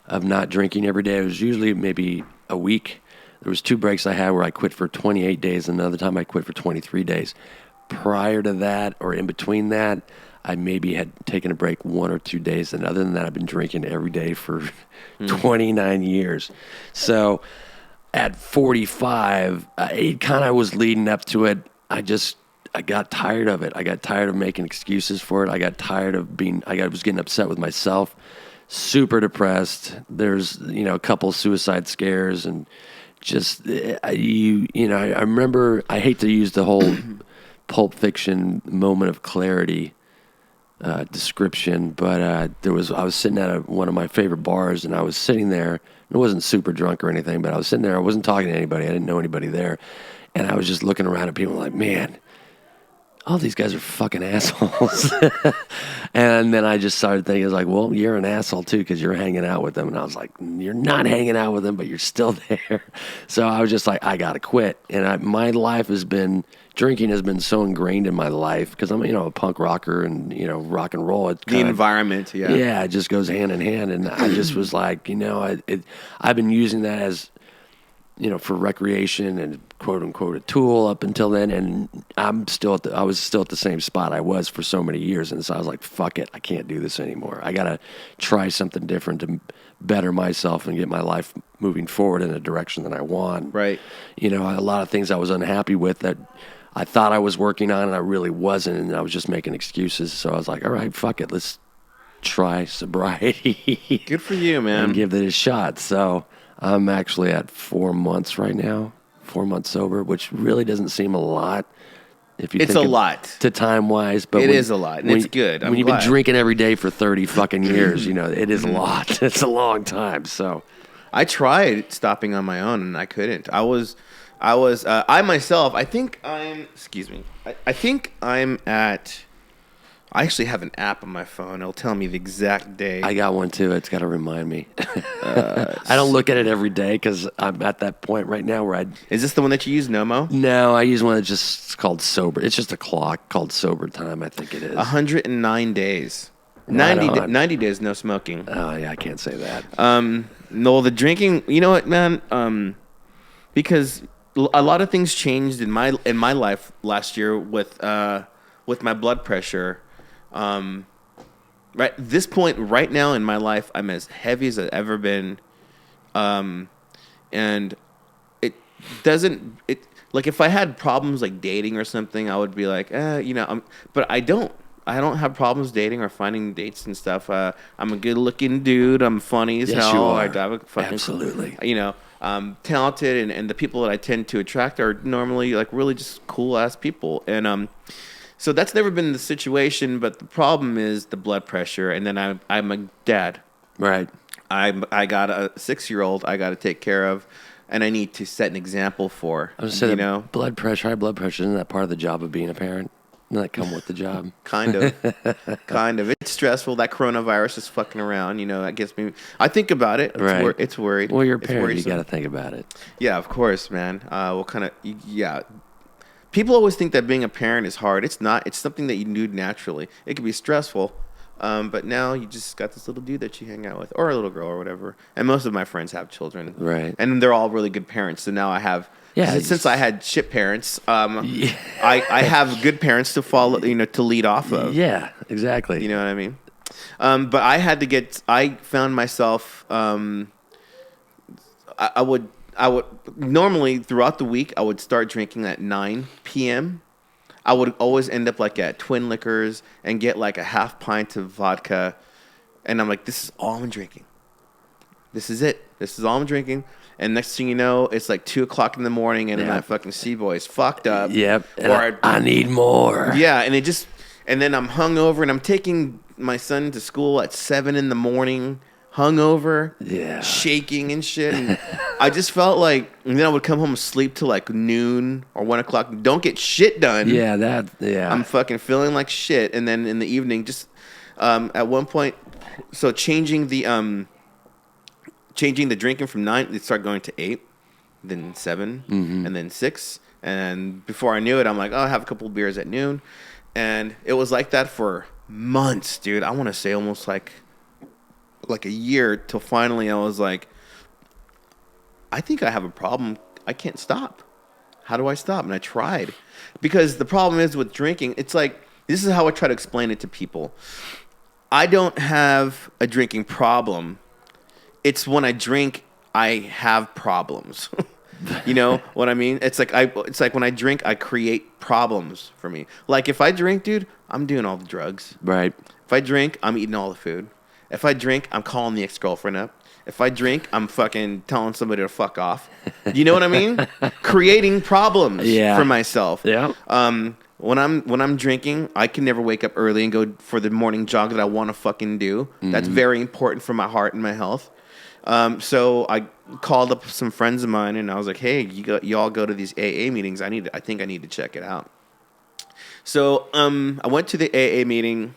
of not drinking every day, it was usually maybe a week. There was 2 breaks I had where I quit for 28 days, and another time I quit for 23 days. Prior to that, or in between that, I maybe had taken a break 1 or 2 days, and other than that, I've been drinking every day for 29 years. So at 45, it kind of was leading up to it. I got tired of it. I got tired of making excuses for it. I got tired of I was getting upset with myself, super depressed. There's, a couple suicide scares, and just, I remember, I hate to use the whole Pulp Fiction moment of clarity description, but I was sitting at one of my favorite bars, and I was sitting there. I wasn't super drunk or anything, but I was sitting there. I wasn't talking to anybody. I didn't know anybody there. And I was just looking around at people like, man, all these guys are fucking assholes. And then I just started thinking, I was like, well, you're an asshole too, because you're hanging out with them. And I was like, you're not hanging out with them, but you're still there. So I was just like, I got to quit. And my life drinking has been so ingrained in my life, because I'm, a punk rocker and, rock and roll. The environment, yeah. Yeah, it just goes hand in hand. And I just was like, I've been using that as, for recreation and quote unquote a tool up until then, and I was still at the same spot I was for so many years, and so I was like, fuck it, I can't do this anymore. I gotta try something different to better myself and get my life moving forward in a direction that I want. Right. A lot of things I was unhappy with that I thought I was working on, and I really wasn't, and I was just making excuses. So I was like, all right, fuck it, let's try sobriety. Good for you, man. And give it a shot. So I'm actually at 4 months right now, 4 months sober, which really doesn't seem a lot. It's a lot to time wise, but it is a lot, and it's good. When you've been drinking every day for 30 fucking years, it is a lot. It's a long time. So I tried stopping on my own, and I couldn't. I actually have an app on my phone. It'll tell me the exact day. I got one too. It's got to remind me. I don't look at it every day because I'm at that point right now where Is this the one that you use, Nomo? No, I use one that's just called Sober. It's just a clock called Sober Time, I think it is. 109 days. 90 days no smoking. Oh yeah, I can't say that. No, the drinking. You know what, man? Because a lot of things changed in my life last year with my blood pressure. Right, this point right now in my life, I'm as heavy as I've ever been, and it doesn't. Like if I had problems like dating or something, I would be like, but I don't. I don't have problems dating or finding dates and stuff. I'm a good-looking dude. I'm funny as hell. You are. I drive a fucking Absolutely. I'm talented, and the people that I tend to attract are normally like really just cool-ass people. And so that's never been the situation. But the problem is the blood pressure, and then I'm a dad. Right. I got a 6-year-old I got to take care of, and I need to set an example for. I was saying, high blood pressure, isn't that part of the job of being a parent? Doesn't that come with the job? Kind of. It's stressful. That coronavirus is fucking around. That gets me. I think about it. Right. It's worried. Well, you're a parent. You got to think about it. Yeah, of course, man. People always think that being a parent is hard. It's not. It's something that you do naturally. It can be stressful. But now you just got this little dude that you hang out with, or a little girl, or whatever. And most of my friends have children. Right. And they're all really good parents. So now I have. Yeah, since I had shit parents, I have good parents to follow, to lead off of. Yeah, exactly. You know what I mean? But I found myself, I would normally throughout the week, I would start drinking at 9 p.m. I would always end up like at Twin Liquors and get like a half pint of vodka. And I'm like, this is all I'm drinking. This is it. This is all I'm drinking. And next thing you know, it's like 2 o'clock in the morning, and that fucking C-boy's fucked up. Yep. Or I need more. Yeah, and then I'm hungover, and I'm taking my son to school at 7 in the morning, hungover, shaking and shit. And I just felt like, and then I would come home and sleep till like noon or 1 o'clock. Don't get shit done. Yeah, I'm fucking feeling like shit, and then in the evening, just at one point, so changing the drinking from 9, it started going to 8, then 7, and then 6. And before I knew it, I'm like, I'll have a couple of beers at noon. And it was like that for months, dude. I want to say almost like a year, till finally I was like, I think I have a problem. I can't stop. How do I stop? And I tried. Because the problem is with drinking, it's like, this is how I try to explain it to people. I don't have a drinking problem. It's when I drink, I have problems. You know what I mean? It's like when I drink, I create problems for me. Like if I drink, dude, I'm doing all the drugs. Right. If I drink, I'm eating all the food. If I drink, I'm calling the ex-girlfriend up. If I drink, I'm fucking telling somebody to fuck off. You know what I mean? Creating problems for myself. Yeah. When I'm drinking, I can never wake up early and go for the morning jog that I want to fucking do. That's very important for my heart and my health. So I called up some friends of mine and I was like, "Hey, you all go to these AA meetings. I think I need to check it out." So I went to the AA meeting,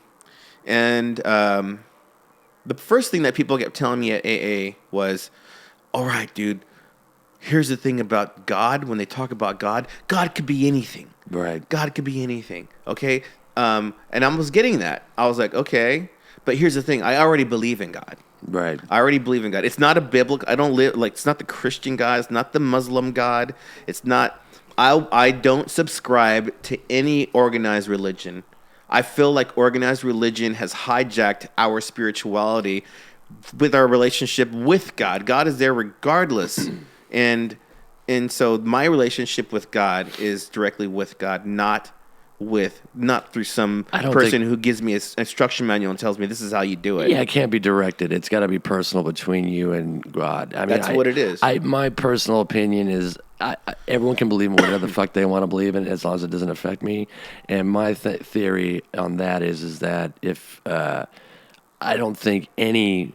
and the first thing that people kept telling me at AA was, "All right, dude, here's the thing about God. When they talk about God, God could be anything. Right. God could be anything. Okay." And I was getting that. I was like, okay, but here's the thing. I already believe in God. Right. I already believe in God. It's not a biblical. I don't live like it's not the Christian God. It's not the Muslim God. It's not. I don't subscribe to any organized religion. I feel like organized religion has hijacked our spirituality with our relationship with God. God is there regardless, and so my relationship with God is directly with God, not through some person who gives me an instruction manual and tells me this is how you do it. Yeah, it can't be directed. It's got to be personal between you and God. I mean, that's what it is. My personal opinion is everyone can believe in whatever the fuck they want to believe in as long as it doesn't affect me. And my theory on that is that if I don't think any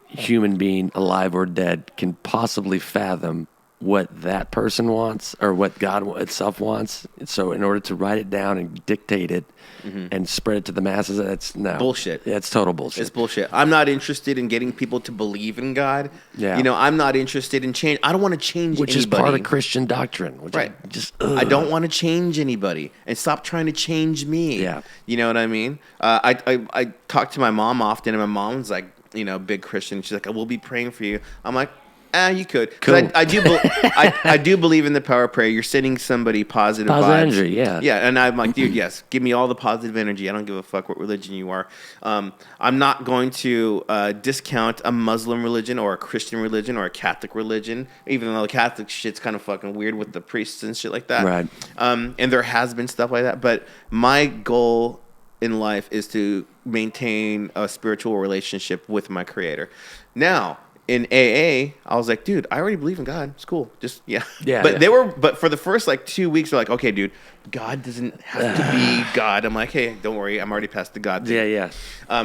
human being, alive or dead, can possibly fathom what that person wants or what God itself wants. So in order to write it down and dictate it and spread it to the masses, that's bullshit. It's total bullshit. It's bullshit. I'm not interested in getting people to believe in God. Yeah. You know, I'm not interested in change. I don't want to change which anybody. is part of Christian doctrine. Which right. I I don't want to change anybody, and stop trying to change me. Yeah. You know what I mean? I talk to my mom often, and my mom's like, you know, big Christian. She's like, I will be praying for you. I'm like, you could. Because cool. I do believe in the power of prayer. You're sending somebody positive vibes. Energy, yeah. Yeah, and I'm like, dude, yes, give me all the positive energy. I don't give a fuck what religion you are. I'm not going to discount a Muslim religion or a Christian religion or a Catholic religion, even though the Catholic shit's kind of fucking weird with the priests and shit like that. Right. And there has been stuff like that. But my goal in life is to maintain a spiritual relationship with my creator. Now, in AA, I was like, dude, I already believe in God. It's cool. Just, yeah. But for the first like 2 weeks, they're like, okay, dude, God doesn't have to be God. I'm like, hey, don't worry. I'm already past the God thing. Yeah.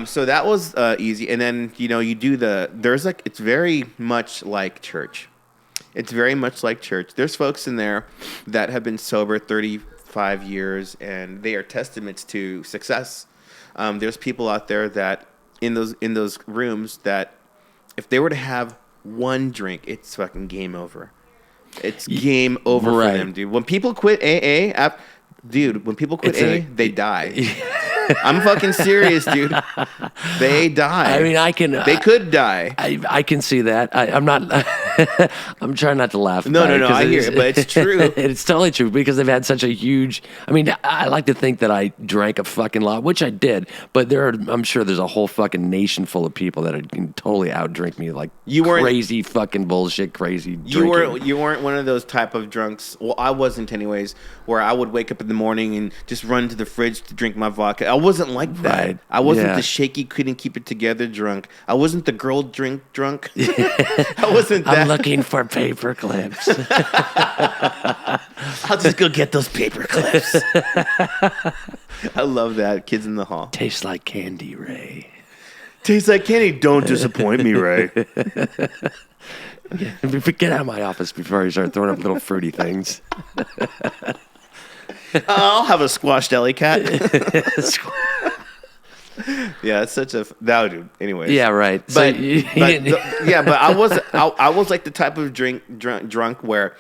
So that was easy. And then, you know, you do it's very much like church. It's very much like church. There's folks in there that have been sober 35 years, and they are testaments to success. There's people out there that in those rooms that if they were to have one drink, it's fucking game over. It's game over for them, dude. When people quit AA, when people quit AA, they die. I'm fucking serious, dude. They die. I mean, they could die. I can see that. I'm not. I'm trying not to laugh. No. I hear it, but it's true. It's totally true because they've had such a huge. I mean, I like to think that I drank a fucking lot, which I did. But I'm sure there's a whole fucking nation full of people that can totally outdrink me, like crazy fucking bullshit, crazy. You weren't one of those type of drunks. Well, I wasn't, anyways. Where I would wake up in the morning and just run to the fridge to drink my vodka. I wasn't like that. Right. I wasn't the shaky, couldn't keep it together drunk. I wasn't the girl drink drunk. I wasn't that. I'm looking for paper clips. I'll just go get those paper clips. I love that. Kids in the hall. Tastes like candy, Ray. Tastes like candy. Don't disappoint me, Ray. Get out of my office before you start throwing up little fruity things. I'll have a squashed deli cat. Yeah, it's such a dude. Anyways. Yeah, right. But I was like the type of drunk where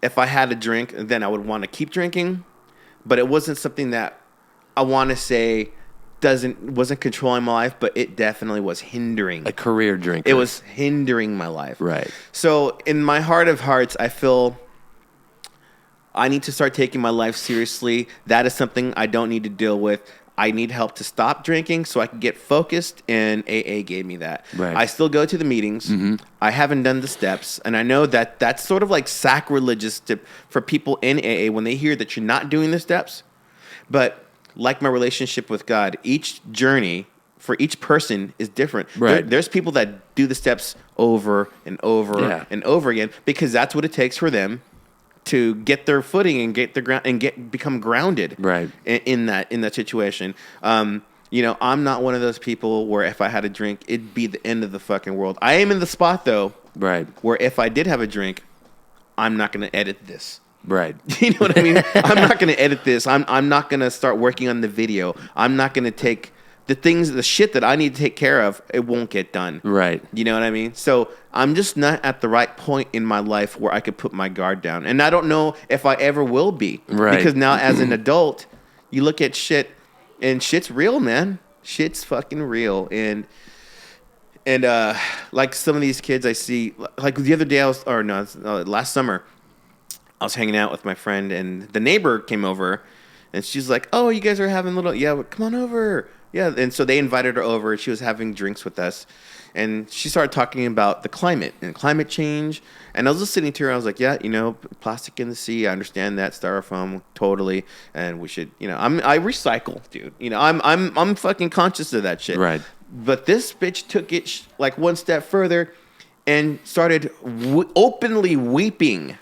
if I had a drink, then I would want to keep drinking, but it wasn't something that I want to say wasn't controlling my life, but it definitely was hindering. A career drinker. It was hindering my life. Right. So in my heart of hearts, I feel I need to start taking my life seriously. That is something I don't need to deal with. I need help to stop drinking so I can get focused, and AA gave me that. Right. I still go to the meetings. Mm-hmm. I haven't done the steps, and I know that that's sort of like sacrilegious for people in AA when they hear that you're not doing the steps. But like my relationship with God, each journey for each person is different. Right. There's people that do the steps over and over and over again because that's what it takes for them to get their footing and get their ground and become grounded. Right. In that situation. You know, I'm not one of those people where if I had a drink, it'd be the end of the fucking world. I am in the spot though, right, where if I did have a drink, I'm not going to edit this. Right. You know what I mean? I'm not going to edit this. I'm not going to start working on the video. I'm not going to take the shit that I need to take care of. It won't get done. Right. You know what I mean? So I'm just not at the right point in my life where I could put my guard down. And I don't know if I ever will be. Right. Because now as an adult, you look at shit and shit's real, man. Shit's fucking real. And like some of these kids I see, like the other day last summer, I was hanging out with my friend and the neighbor came over and she's like, oh, you guys are having come on over. Yeah. And so they invited her over. She was having drinks with us and she started talking about the climate and climate change. And I was just sitting to her. I was like, yeah, you know, plastic in the sea. I understand that, styrofoam, totally. And we should, you know, I recycle, dude. You know, I'm fucking conscious of that shit. Right. But this bitch took it like one step further and started openly weeping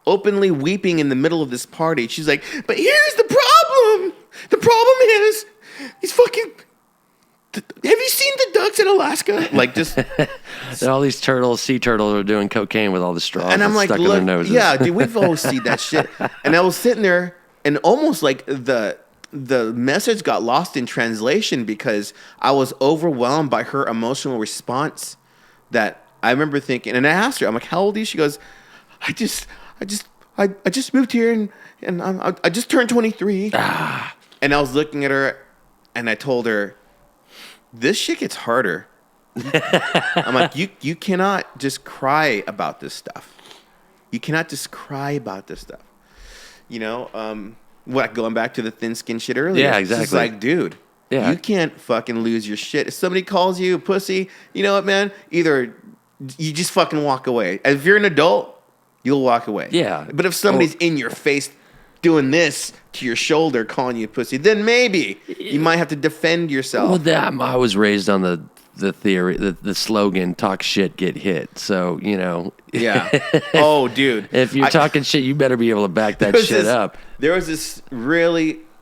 in the middle of this party. She's like, but here's the problem. The problem is these fucking... Have you seen the ducks in Alaska? Alaska? Like, just... And all these sea turtles are doing cocaine with all the straws and I'm like, stuck in their noses. Yeah, dude, we've always seen that shit. And I was sitting there, and almost like the message got lost in translation because I was overwhelmed by her emotional response. That I remember thinking, and I asked her, I'm like, how old are you? She goes, I just moved here, and I just turned 23. And I was looking at her, and I told her, this shit gets harder. I'm like, you cannot just cry about this stuff. You cannot just cry about this stuff. You know, going back to the thin skin shit earlier. Yeah, exactly. It's like, dude, you can't fucking lose your shit. If somebody calls you a pussy, you know what, man? Either you just fucking walk away. If you're an adult, you'll walk away. Yeah. But if somebody's in your face doing this to your shoulder, calling you a pussy, then maybe you might have to defend yourself. Well, I was raised on the theory, the slogan, talk shit, get hit. So, you know. Yeah. Oh, dude. If you're talking shit, you better be able to back that shit up. There was this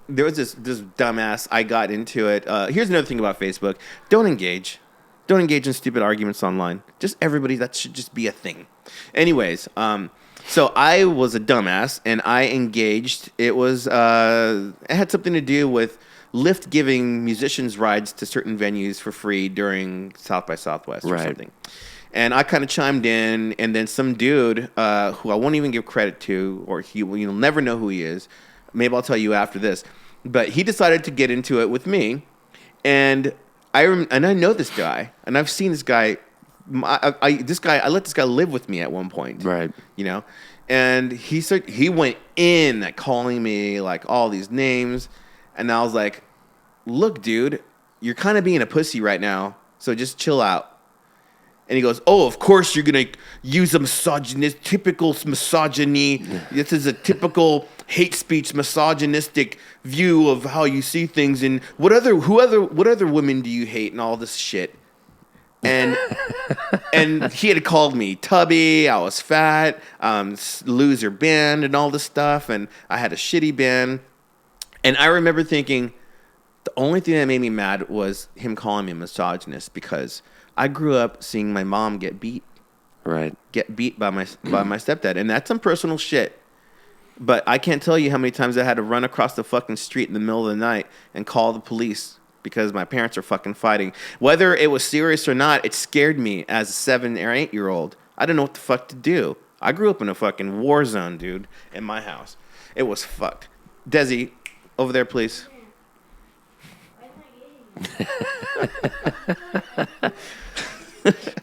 dumbass, I got into it. Here's another thing about Facebook. Don't engage in stupid arguments online. Just everybody, that should just be a thing. Anyways, so I was a dumbass, and I engaged. It had something to do with Lyft giving musicians rides to certain venues for free during South by Southwest or something. And I kind of chimed in, and then some dude who I won't even give credit to, or you'll never know who he is. Maybe I'll tell you after this. But he decided to get into it with me, and I know this guy, and I've seen this guy. I let this guy live with me at one point, right? You know, and he went in at calling me like all these names, and I was like, "Look, dude, you're kind of being a pussy right now, so just chill out." And he goes, "Oh, of course you're gonna use a typical misogyny. This is a typical hate speech, misogynistic view of how you see things. And what other women do you hate and all this shit?" And he had called me tubby, I was fat, loser band, and all this stuff, and I had a shitty band. And I remember thinking, the only thing that made me mad was him calling me a misogynist, because I grew up seeing my mom get beat. Right. Get beat by my stepdad. And that's some personal shit. But I can't tell you how many times I had to run across the fucking street in the middle of the night and call the police because my parents are fucking fighting. Whether it was serious or not, it scared me as a 7 or 8-year-old. I didn't know what the fuck to do. I grew up in a fucking war zone, dude, in my house. It was fucked. Desi, over there, please.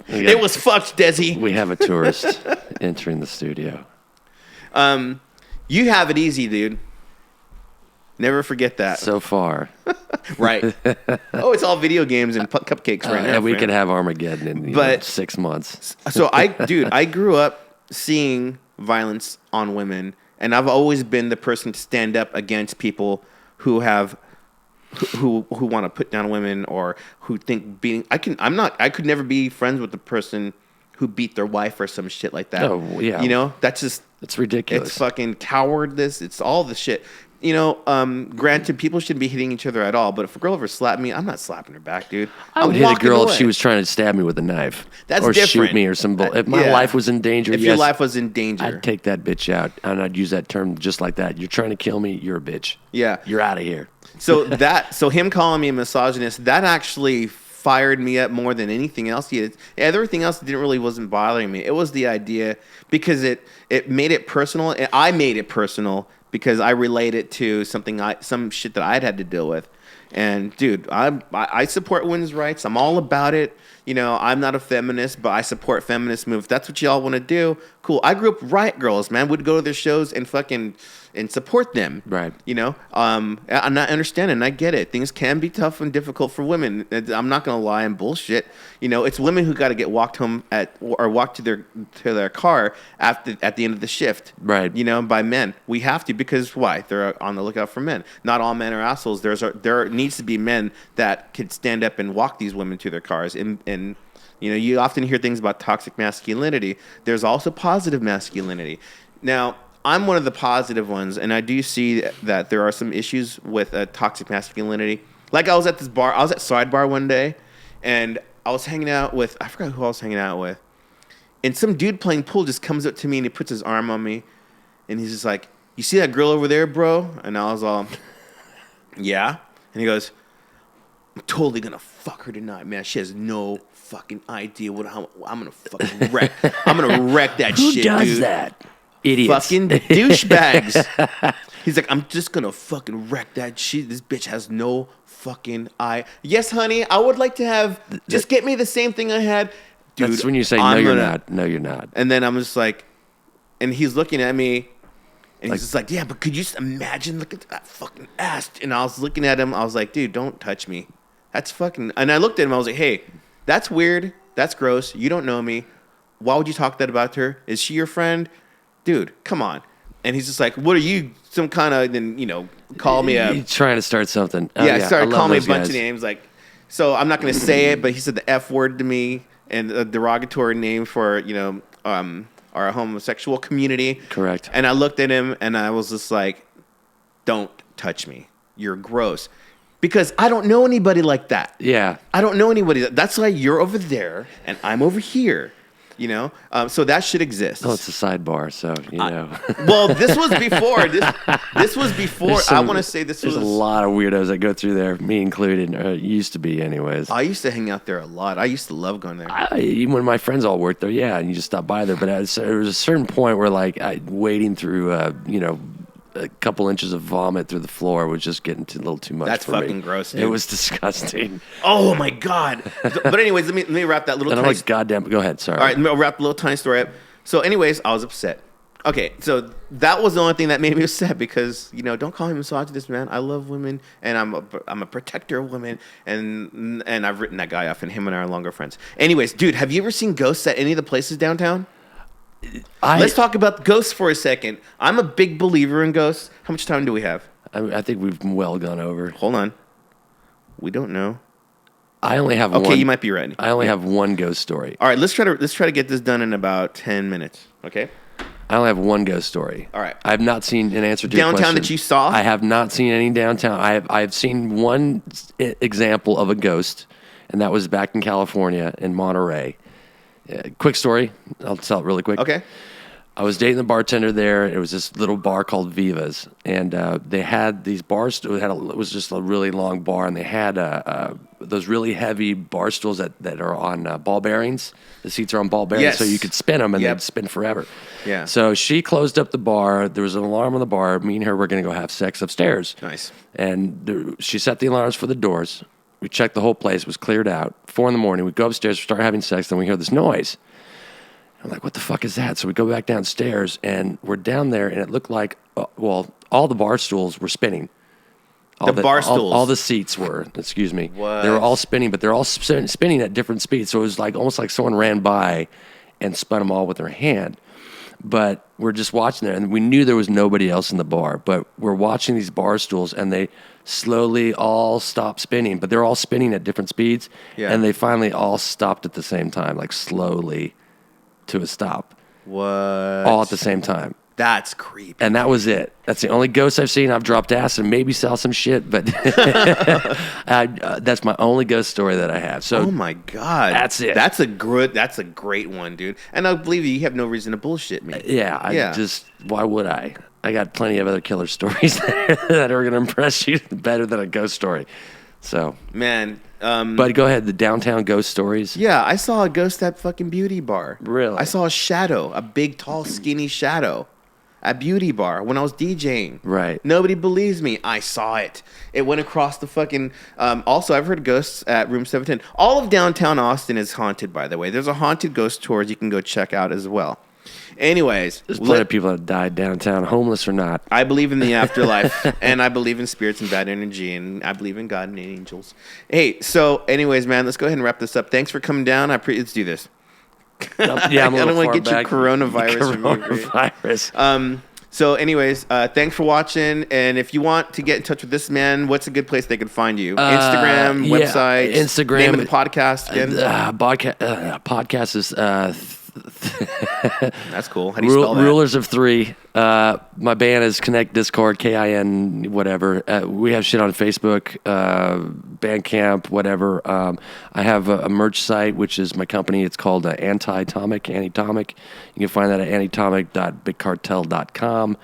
It was fucked, Desi. We have a tourist entering the studio. You have it easy, dude. Never forget that. So far. Right. Oh, it's all video games and cupcakes right now. And we could have Armageddon in 6 months. So I grew up seeing violence on women, and I've always been the person to stand up against people who want to put down women, or who think beating. I could never be friends with the person who beat their wife or some shit like that. Oh, yeah. You know, that's just... It's ridiculous. It's fucking cowardless. It's all the shit. You know, granted, people shouldn't be hitting each other at all, but if a girl ever slapped me, I'm not slapping her back, dude. I would hit a girl if she was trying to stab me with a knife. That's or different. Shoot me or some bull. If my life was in danger, if your life was in danger, I'd take that bitch out, and I'd use that term just like that. You're trying to kill me, you're a bitch. Yeah. You're out of here. So him calling me a misogynist, that actually fired me up more than anything else. Everything else wasn't bothering me. It was the idea, because it made it personal. And I made it personal because I relate it to some shit that I'd had to deal with. And dude, I support women's rights. I'm all about it. You know, I'm not a feminist, but I support feminist moves. If that's what y'all want to do, cool. I grew up riot girls, man. We'd go to their shows and support them. Right. You know, I'm not understanding. I get it. Things can be tough and difficult for women. I'm not gonna lie and bullshit. You know, it's women who got to get walked home or walked to their car at the end of the shift. Right. You know, by men. We have to, because why? They're on the lookout for men. Not all men are assholes. There needs to be men that could stand up and walk these women to their cars. And you know, you often hear things about toxic masculinity. There's also positive masculinity. Now, I'm one of the positive ones, and I do see that there are some issues with toxic masculinity. Like, I was at this bar, I was at Sidebar one day, and I was hanging out with, I forgot who I was hanging out with. And some dude playing pool just comes up to me and he puts his arm on me. And he's just like, you see that girl over there, bro? And I was all, yeah. And he goes, I'm totally going to fuck her tonight, man. She has no fucking idea what I'm going to fucking wreck. I'm going to wreck that Who shit, does dude. that? Idiots. Fucking douchebags. He's like, I'm just going to fucking wreck that shit. This bitch has no fucking eye. Yes, honey, I would like to have, just get me the same thing I had. Dude, that's when you say, no, you're not. No, you're not. And then I'm just like, and he's looking at me, and he's just like, yeah, but could you just imagine, look at that fucking ass. And I was looking at him, I was like, dude, don't touch me. That's fucking, and I looked at him, I was like, hey, that's weird. That's gross. You don't know me. Why would you talk that about her? Is she your friend? Dude, come on. And he's just like, what are you, some kind of, then, you know, call me a... You're trying to start something. Oh, yeah, started calling me a bunch guys. of names. Like, so I'm not going to say it, but he said the F word to me and a derogatory name for, you know, our homosexual community. Correct. And I looked at him and I was just like, don't touch me. You're gross. Because I don't know anybody like that. Yeah. I don't know anybody. That's why you're over there and I'm over here. You know, so that should exist. Oh, it's a sidebar, so you know. Well, this was before. This was before. I want to say this was. There's a lot of weirdos that go through there, me included. Used to be, anyways. I used to hang out there a lot. I used to love going there. Even when my friends all worked there, yeah, and you just stop by there. But there was a certain point where, like, wading through, you know, a couple inches of vomit through the floor was just getting a little too much. That's for fucking me. gross, dude. It was disgusting. Oh my god! But anyways, let me wrap that little. And I'm tiny like, goddamn. Go ahead. Sorry. All right, I'll wrap the little tiny story up. So, anyways, I was upset. Okay, so that was the only thing that made me upset because, you know, don't call me misogynist, man. I love women and I'm a protector of women and I've written that guy off and him and I are longer friends. Anyways, dude, have you ever seen ghosts at any of the places downtown? Let's talk about ghosts for a second. I'm a big believer in ghosts. How much time do we have? I think we've well gone over. Hold on. We don't know. I only have one. Okay, you might be right. I only have one ghost story. All right, let's try to get this done in about 10 minutes. Okay? I only have one ghost story. All right. I have not seen an answer to your question. Downtown that you saw? I have not seen any downtown. I have seen one example of a ghost, and that was back in California in Monterey. Quick story. I'll tell it really quick. Okay. I was dating the bartender there. It was this little bar called Viva's, and they had these bars. It was just a really long bar, and they had those really heavy bar stools that are on ball bearings. The seats are on ball bearings, yes. so you could spin them, and Yep. they'd spin forever. Yeah. So she closed up the bar. There was an alarm on the bar. Me and her were going to go have sex upstairs. Nice. And she set the alarms for the doors. We checked the whole place. It was cleared out. 4 a.m. We go upstairs, we start having sex, then we hear this noise. I'm like, what the fuck is that? So we go back downstairs, and we're down there, and it looked like, all the bar stools were spinning. All the seats were, excuse me. What? They were all spinning, but they're all spinning at different speeds. So it was like almost like someone ran by and spun them all with their hand. But we're just watching there, and we knew there was nobody else in the bar. But we're watching these bar stools, and they slowly all stop spinning. But they're all spinning at different speeds, and they finally all stopped at the same time, like slowly to a stop. What? All at the same time. That's creepy. And that was it. That's the only ghost I've seen. I've dropped ass and maybe sell some shit, but that's my only ghost story that I have. So, oh my god, that's it. That's a great one, dude. And I believe you have no reason to bullshit me. Why would I? I got plenty of other killer stories that are going to impress you better than a ghost story. So, man. But go ahead, the downtown ghost stories. Yeah, I saw a ghost at fucking Beauty Bar. Really? I saw a shadow, a big, tall, skinny shadow at Beauty Bar when I was DJing. Right. Nobody believes me. I saw it. It went across the fucking... also, I've heard ghosts at Room 710. All of downtown Austin is haunted, by the way. There's a haunted ghost tours you can go check out as well. Anyways. There's plenty of people that died downtown, homeless or not. I believe in the afterlife, and I believe in spirits and bad energy, and I believe in God and angels. Hey, so anyways, man, let's go ahead and wrap this up. Thanks for coming down. Let's do this. Yeah, I'm I don't want to get back. you coronavirus. So anyways, thanks for watching. And if you want to get in touch with this man, what's a good place they can find you? Instagram, website, Instagram. Name of the podcast again? Podcast is... That's cool. How do you spell that? Rulers of Three. My band is Connect Discord, KIN, whatever. We have shit on Facebook, Bandcamp, whatever. I have a merch site, which is my company. It's called Anti-Atomic. You can find that at antitomic.bigcartel.com.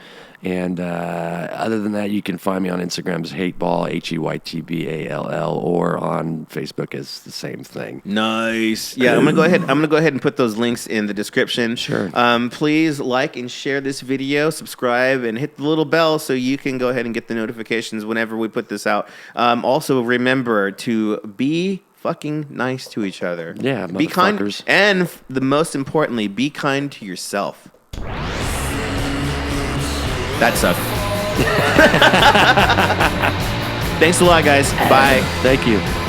And other than that, you can find me on Instagram as Heytball, HeytBall, or on Facebook as the same thing. Nice. Yeah, I'm gonna go ahead and put those links in the description. Sure. Please like and share this video, subscribe, and hit the little bell so you can go ahead and get the notifications whenever we put this out. Also, remember to be fucking nice to each other. Yeah, be kind, and the most importantly, be kind to yourself. That sucked. Thanks a lot, guys. Bye. Thank you.